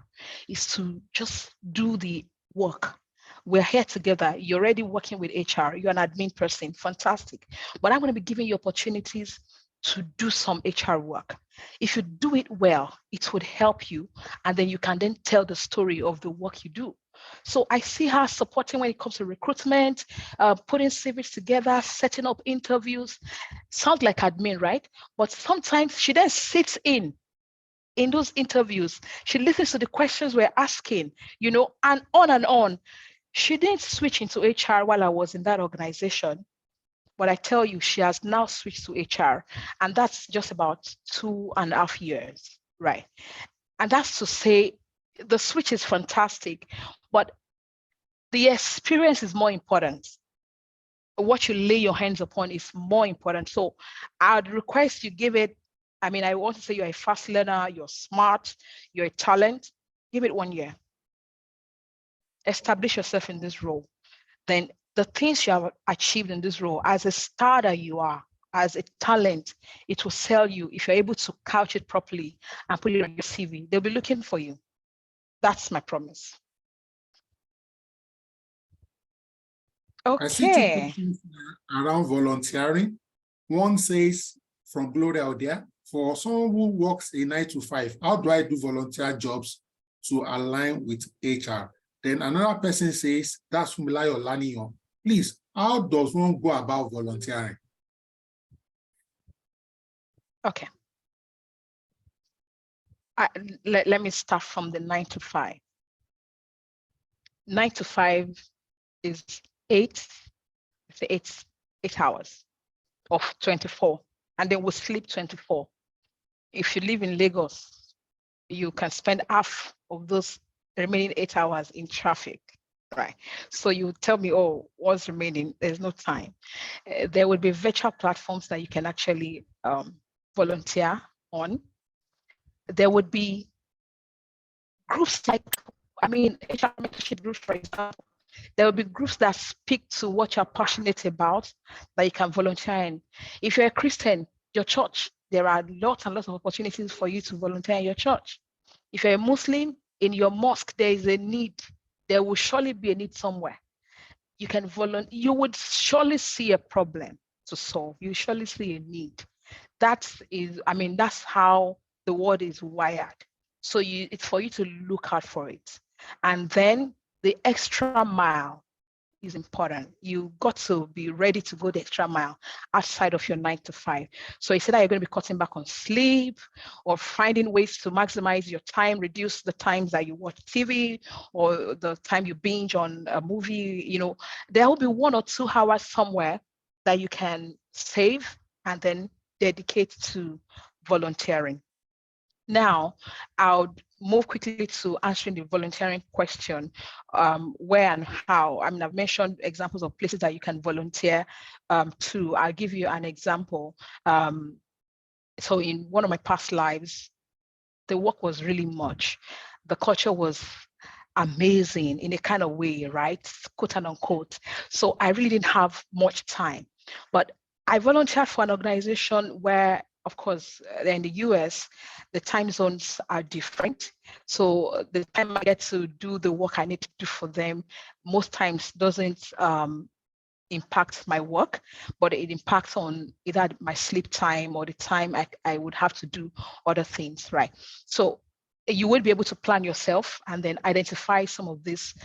is to just do the work. We're here together. You're already working with HR. You're an admin person. Fantastic. But I'm going to be giving you opportunities to do some HR work. If you do it well, it would help you. And then you can then tell the story of the work you do. So I see her supporting when it comes to recruitment, putting CVs together, setting up interviews. Sounds like admin, right? But sometimes she then sits in those interviews. She listens to the questions we're asking, and on and on. She didn't switch into HR while I was in that organization. But I tell you, she has now switched to HR, and that's just about 2.5 years, right? And that's to say the switch is fantastic, but the experience is more important. What you lay your hands upon is more important. So I'd request you give it, I want to say you're a fast learner, you're smart, you're a talent, give it 1 year. Establish yourself in this role. Then the things you have achieved in this role, as a starter you are, as a talent, it will sell you if you're able to couch it properly and put it on your CV. They'll be looking for you. That's my promise. I see 2 Okay. questions around volunteering. One says from Gloria Odia, for someone who works a 9 to 5, how do I do volunteer jobs to align with HR? Then another person says, that's Fumilayo Laniyon. Please, how does one go about volunteering? Okay. Let me start from the 9 to 5. 9 to 5 is 8 hours of 24, and then we'll sleep 24. If you live in Lagos, you can spend half of those remaining 8 hours in traffic, right? So you tell me, oh, what's remaining? There's no time. There will be virtual platforms that you can actually volunteer on. There would be groups like, HR mentorship groups, for example. There will be groups that speak to what you're passionate about that you can volunteer in. If you're a Christian, your church, there are lots and lots of opportunities for you to volunteer in your church. If you're a Muslim, in your mosque, there is a need. There will surely be a need somewhere. You can volunteer. You would surely see a problem to solve. You surely see a need. That's how the world is wired. So it's for you to look out for it. And then the extra mile is important. You got to be ready to go the extra mile outside of your 9 to 5. So instead you're going to be cutting back on sleep or finding ways to maximize your time, reduce the times that you watch TV or the time you binge on a movie. There will be 1 or 2 hours somewhere that you can save and then dedicate to volunteering. Now, I'll move quickly to answering the volunteering question, where and how. I've mentioned examples of places that you can volunteer to. I'll give you an example. So in one of my past lives, the work was really much. The culture was amazing in a kind of way, right? Quote and unquote. So I really didn't have much time. But I volunteered for an organization where, of course, in the US, the time zones are different. So the time I get to do the work I need to do for them, most times doesn't impact my work, but it impacts on either my sleep time or the time I would have to do other things, right? So you will be able to plan yourself and then identify some of these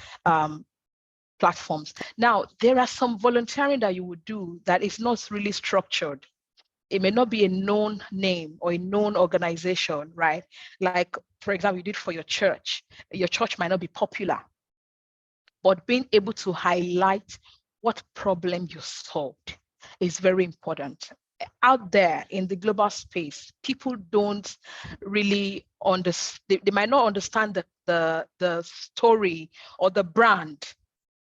platforms. Now, there are some volunteering that you would do that is not really structured. It may not be a known name or a known organization, right? Like, for example, you did for your church. Your church might not be popular, but being able to highlight what problem you solved is very important. out there in the global space, people don't really understand, they might not understand the story or the brand.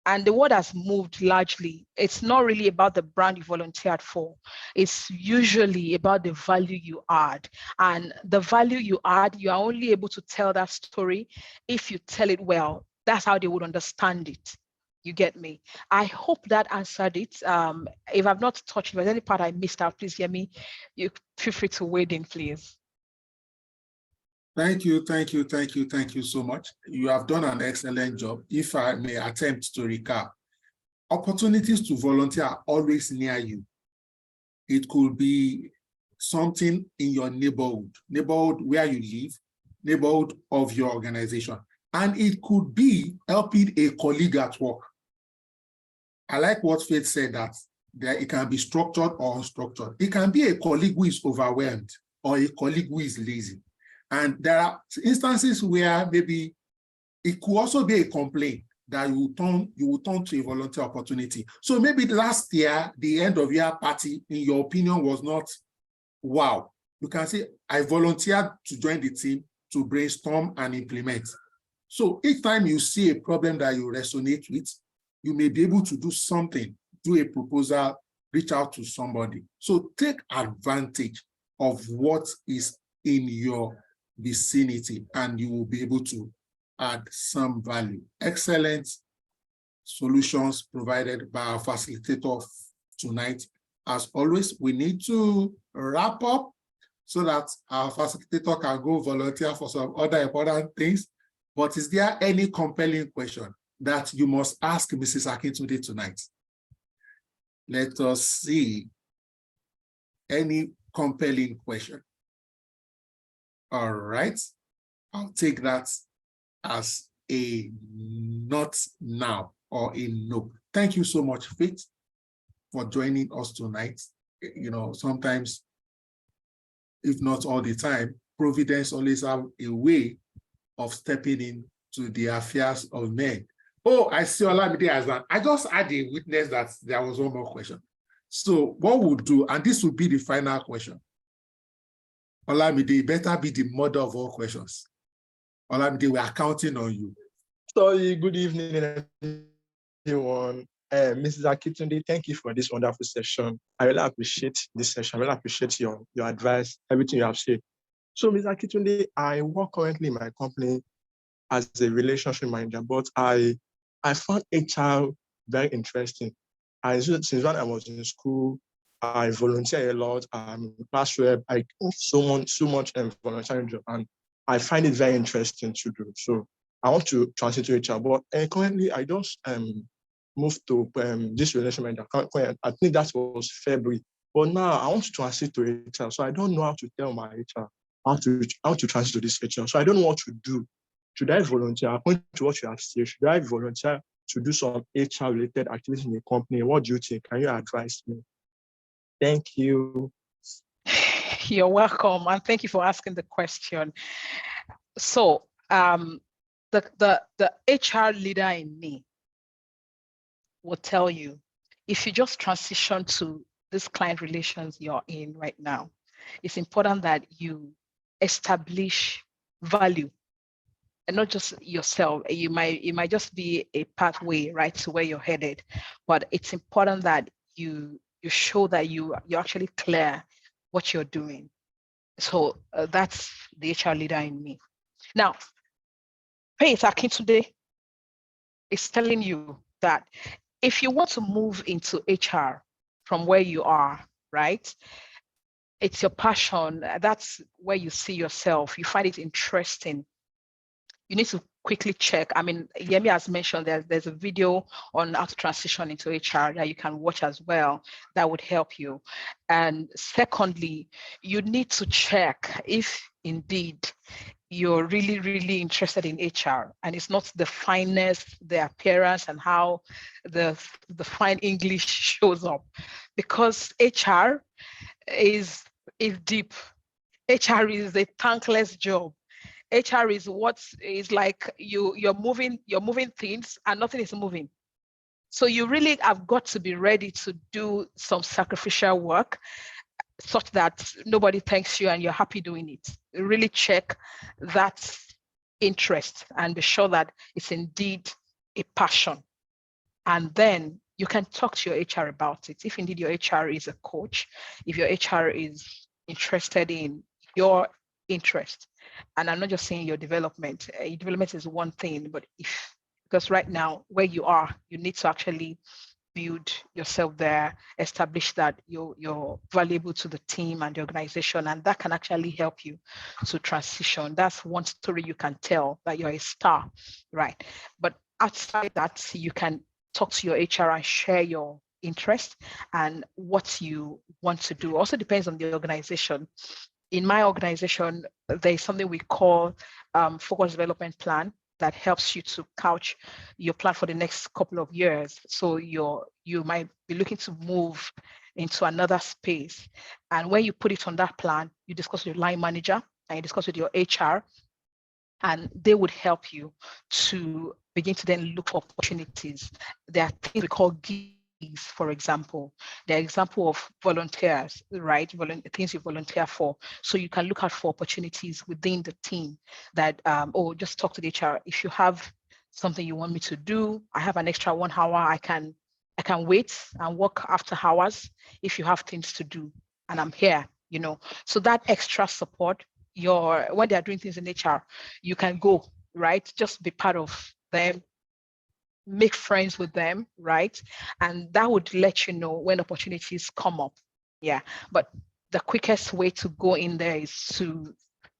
And the world has moved largely. It's not really about the brand you volunteered for. It's usually about the value you add. And the value you add, you are only able to tell that story if you tell it well. That's how they would understand it. You get me? I hope that answered it. If I've not touched, if there's any part I missed out, please hear me. You feel free to wade in, please. Thank you so much. You have done an excellent job. If I may attempt to recap, opportunities to volunteer are always near you. It could be something in your neighborhood where you live, neighborhood of your organization. And it could be helping a colleague at work. I like what Faith said, that it can be structured or unstructured. It can be a colleague who is overwhelmed or a colleague who is lazy. And there are instances where maybe it could also be a complaint that you will turn to a volunteer opportunity. So maybe last year, the end of year party, in your opinion, was not wow. You can say, I volunteered to join the team to brainstorm and implement. So each time you see a problem that you resonate with, you may be able to do something, do a proposal, reach out to somebody. So take advantage of what is in your vicinity and you will be able to add some value. Excellent solutions provided by our facilitator tonight. As always, we need to wrap up so that our facilitator can go volunteer for some other important things. But is there any compelling question that you must ask Mrs. Akintunde tonight? Let us see any compelling question. All right, I'll take that as a not now or a no. Thank you so much, Faith, for joining us tonight. You know, sometimes, if not all the time, Providence always have a way of stepping in to the affairs of men. Oh, I see Olamide as that. I just had a witness that there was one more question. So what we'll do, and this will be the final question. Olamide, better be the mother of all questions. Olamide, we are counting on you. Sorry, good evening, everyone. Mrs. Akintunde, thank you for this wonderful session. I really appreciate this session. I really appreciate your advice, everything you have said. So, Mrs. Akintunde, I work currently in my company as a relationship manager, but I found HR very interesting. Since when I was in school, I volunteer a lot. I'm class rep. I do so much volunteering job, and I find it very interesting to do. So I want to transit to HR, but currently I just moved to this relationship manager. I think that was February. But now I want to transit to HR, so I don't know how to tell my HR how to transit to this HR. So I don't know what to do. Should I volunteer? According to what you have said, should I volunteer to do some HR-related activities in the company? What do you think? Can you advise me? Thank you. You're welcome, and thank you for asking the question. So, the HR leader in me will tell you, if you just transition to this client relations you're in right now, it's important that you establish value, and not just yourself. It might just be a pathway right to where you're headed, but it's important that you show that you're actually clear what you're doing. So that's the HR leader in me. Now, Faith Akintunde is telling you that if you want to move into HR from where you are, right? It's your passion. That's where you see yourself. You find it interesting. You need to quickly check. I mean, Yemi has mentioned there's a video on how to transition into HR that you can watch as well. That would help you. And secondly, you need to check if indeed you're really, really interested in HR, and it's not the fineness, the appearance, and how the fine English shows up, because HR is deep. HR is a thankless job. HR is what is like you're moving things and nothing is moving. So you really have got to be ready to do some sacrificial work. such that nobody thanks you and you're happy doing it. Really check that interest and be sure that it's indeed a passion. And then you can talk to your HR about it. If indeed your HR is a coach, if your HR is interested in your interest, and I'm not just saying your development is one thing, but because right now where you are, you need to actually build yourself there, establish that you're valuable to the team and the organization, and that can actually help you to transition. That's one story you can tell, that you're a star, right? But outside that, you can talk to your HR and share your interest and what you want to do. Also depends on the organization. In my organization, there's something we call focus development plan that helps you to couch your plan for the next couple of years. So you might be looking to move into another space. And when you put it on that plan, you discuss with your line manager and you discuss with your HR, and they would help you to begin to then look for opportunities. There are things we call gigs, for example. They're example of volunteers, right? Things you volunteer for. So you can look out for opportunities within the team that, or just talk to the HR. If you have something you want me to do, I have an extra 1 hour, I can wait and work after hours if you have things to do, and I'm here, So that extra support, when they're doing things in HR, you can go, right? Just be part of them, make friends with them, right? And that would let you know when opportunities come up. Yeah, but the quickest way to go in there is to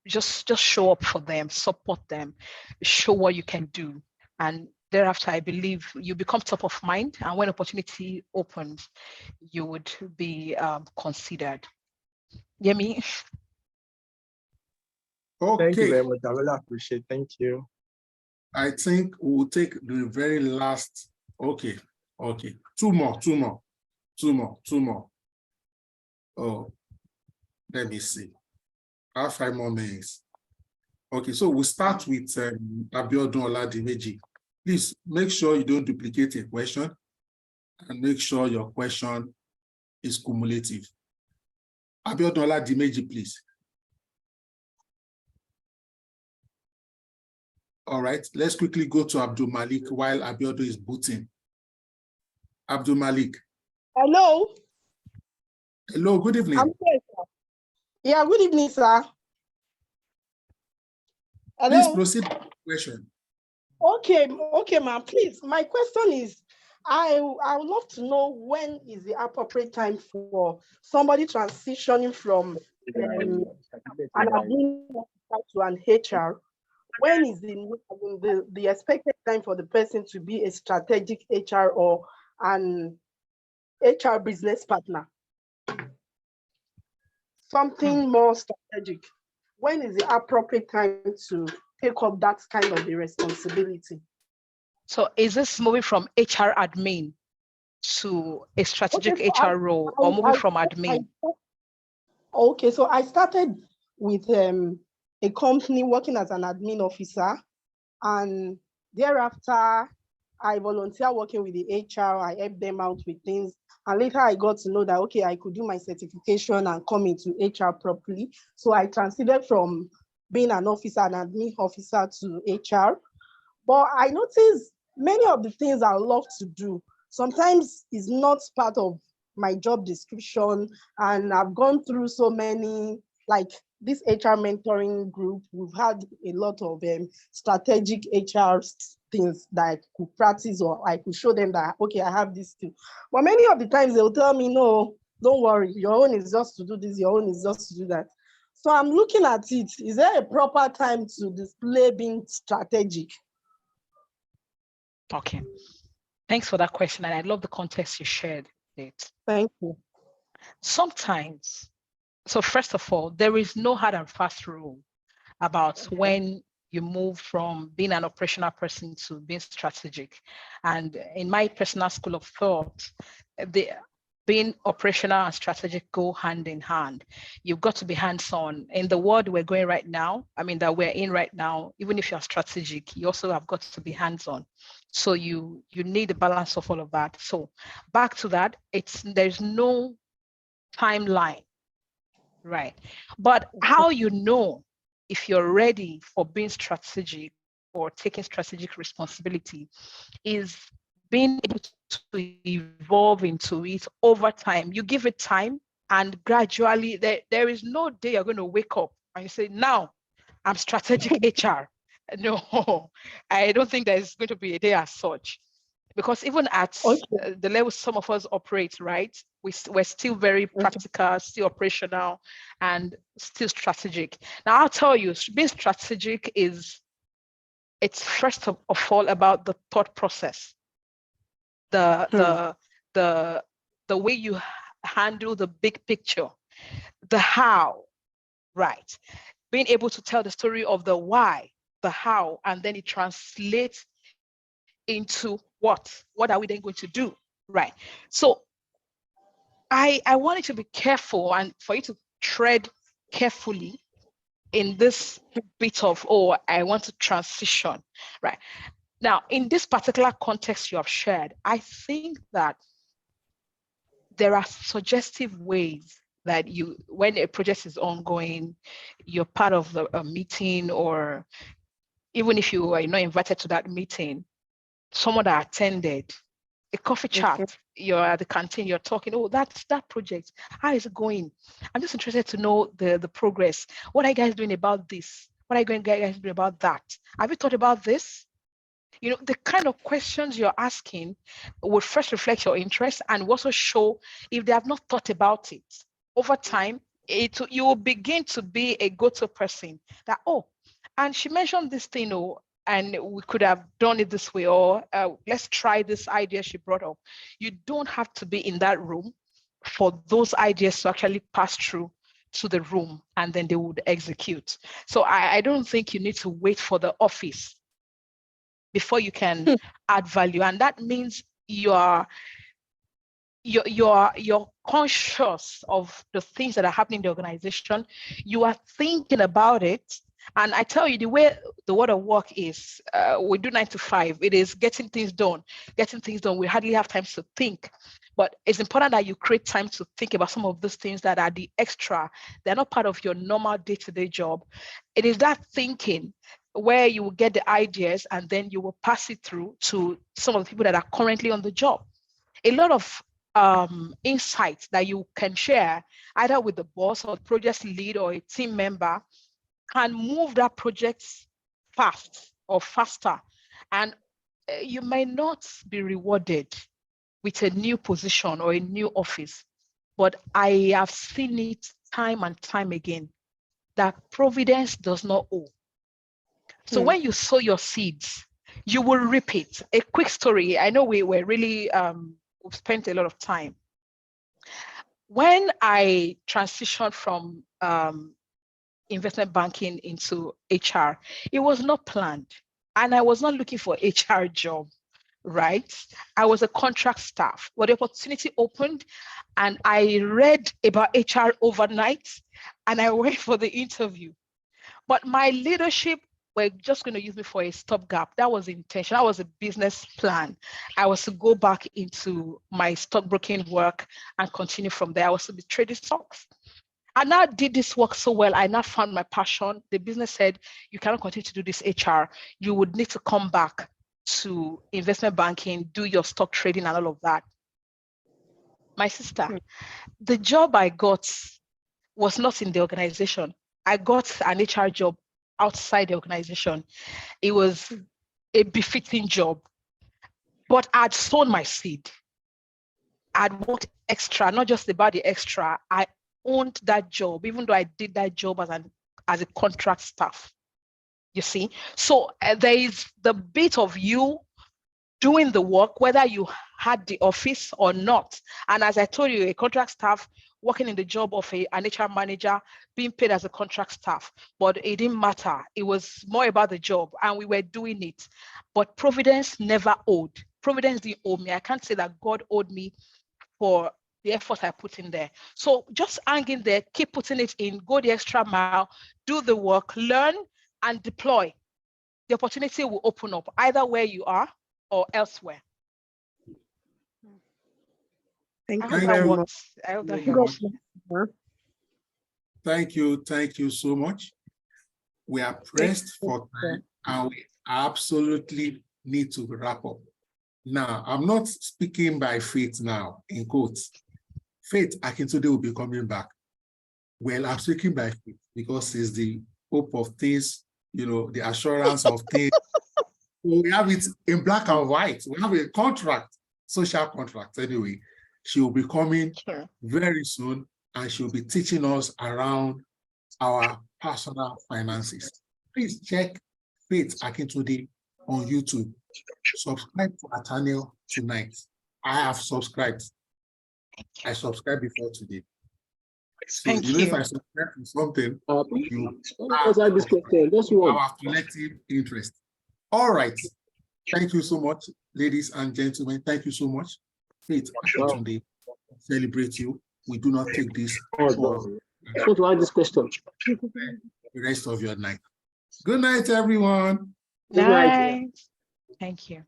just show up for them, support them, show what you can do. And thereafter, I believe you become top of mind. And when opportunity opens, you would be considered. Yemi? Okay. Thank you very much. I really appreciate it. Thank you. I think we'll take the very last. Okay. Two more. Oh, let me see. I have 5 more minutes. Okay, so we'll start with Abiodun Oladimeji. Please make sure you don't duplicate a question and make sure your question is cumulative. Abiodun Oladimeji, please. All right, let's quickly go to Abdul Malik while Abiodun is booting. Abdul Malik. Hello. Hello, good evening. I'm here, sir. Yeah, good evening, sir. Hello. Please proceed with the question. Okay, ma'am. Please, my question is, I would love to know when is the appropriate time for somebody transitioning from an admin to an HR. When is the expected time for the person to be a strategic HR or an HR business partner? Something more strategic. When is the appropriate time to take up that kind of a responsibility? So is this moving from HR admin to a strategic HR role, or moving from admin? Okay, so I started with a company working as an admin officer, and thereafter I volunteer working with the HR. I help them out with things, and later I got to know that, okay, I could do my certification and come into HR properly. So I transited from being an officer, an admin officer, to HR. But I noticed many of the things I love to do sometimes is not part of my job description. And I've gone through so many, like this HR mentoring group, we've had a lot of strategic HR things that I could practice, or I could show them that, okay, I have this too. But many of the times they'll tell me, no, don't worry, your own is just to do this, your own is just to do that. So I'm looking at it. Is there a proper time to display being strategic? Okay, thanks for that question. And I love the context you shared it. Thank you. Sometimes, so first of all, there is no hard and fast rule about when you move from being an operational person to being strategic. And in my personal school of thought, being operational and strategic go hand in hand. You've got to be hands-on. In the world we're going right now, that we're in right now, even if you're strategic, you also have got to be hands-on. So you need a balance of all of that. So back to that, there's no timeline right? But how you know if you're ready for being strategic or taking strategic responsibility is being able to evolve into it over time. You give it time, and gradually there is no day you're going to wake up and you say, now I'm strategic HR. No, I don't think there's going to be a day as such. Because even at Okay. the level some of us operate, right, we're still very practical, still operational, and still strategic. Now, I'll tell you, being strategic it's first of all about the thought process, the way you handle the big picture, the how, right? Being able to tell the story of the why, the how, and then it translates into what are we then going to do, right? So I want you to be careful and for you to tread carefully in this bit of, oh, I want to transition, right? Now, in this particular context you have shared, I think that there are suggestive ways that you, when a project is ongoing, you're part of a meeting, or even if you are not invited to that meeting, someone that attended, a coffee chat, you're at the canteen, you're talking, oh, that's that project. How is it going? I'm just interested to know the progress. What are you guys doing about this? What are you guys doing about that? Have you thought about this? You know, the kind of questions you're asking will first reflect your interest and also show if they have not thought about it. Over time, you will begin to be a go-to person that, oh, and she mentioned this thing, oh, and we could have done it this way, or let's try this idea she brought up. You don't have to be in that room for those ideas to actually pass through to the room and then they would execute. So I don't think you need to wait for the office before you can add value. And that means you're conscious of the things that are happening in the organization. You are thinking about it. And I tell you, the way the world of work is, we do 9 to 5. It is getting things done. We hardly have time to think. But it's important that you create time to think about some of those things that are the extra. They're not part of your normal day-to-day job. It is that thinking where you will get the ideas and then you will pass it through to some of the people that are currently on the job. A lot of insights that you can share either with the boss or project lead or a team member can move that project fast or faster. And you may not be rewarded with a new position or a new office, but I have seen it time and time again that providence does not owe. So when you sow your seeds, you will reap it. A quick story. I know we were really, we've spent a lot of time. When I transitioned from investment banking into HR, it was not planned. And I was not looking for HR job, right? I was a contract staff. But the opportunity opened and I read about HR overnight and I went for the interview. But my leadership were just going to use me for a stopgap. That was intention. That was a business plan. I was to go back into my stockbroking work and continue from there. I was to be trading stocks. I now did this work so well. I now found my passion. The business said, you cannot continue to do this HR. You would need to come back to investment banking, do your stock trading and all of that. My sister, the job I got was not in the organization. I got an HR job outside the organization. It was a befitting job, but I'd sown my seed. I'd worked extra, not just about the extra. I owned that job, even though I did that job as a contract staff. You see, so there is the bit of you doing the work, whether you had the office or not. And as I told you, a contract staff working in the job of an HR manager, being paid as a contract staff, but it didn't matter. It was more about the job and we were doing it. But Providence never owed. Providence didn't owe me. I can't say that God owed me for the effort I put in there. So just hang in there, keep putting it in, go the extra mile, do the work, learn and deploy. The opportunity will open up either where you are or elsewhere. Thank you very much. I hope that Thank helps. you. Thank you so much. We are pressed for time and we absolutely need to wrap up. Now, I'm not speaking by faith now, in quotes. Faith Akintunde will be coming back. Well, I'm speaking by faith because it's the hope of things, you know, the assurance of things. We have it in black and white. We have a contract, social contract anyway. She will be coming very soon and she'll be teaching us around our personal finances. Please check Faith Akintunde on YouTube. Subscribe to our channel tonight. I have subscribed. I subscribed before today. So Thank you know, you. if I subscribe to something, you Answer this question. Just one. our collective interest. All right. Thank you so much, ladies and gentlemen. Thank you so much. Faith Akintunde, celebrate you. We do not take this for I want to ask this question. the rest of your night. Good night, everyone. Good night. Nice. Thank you.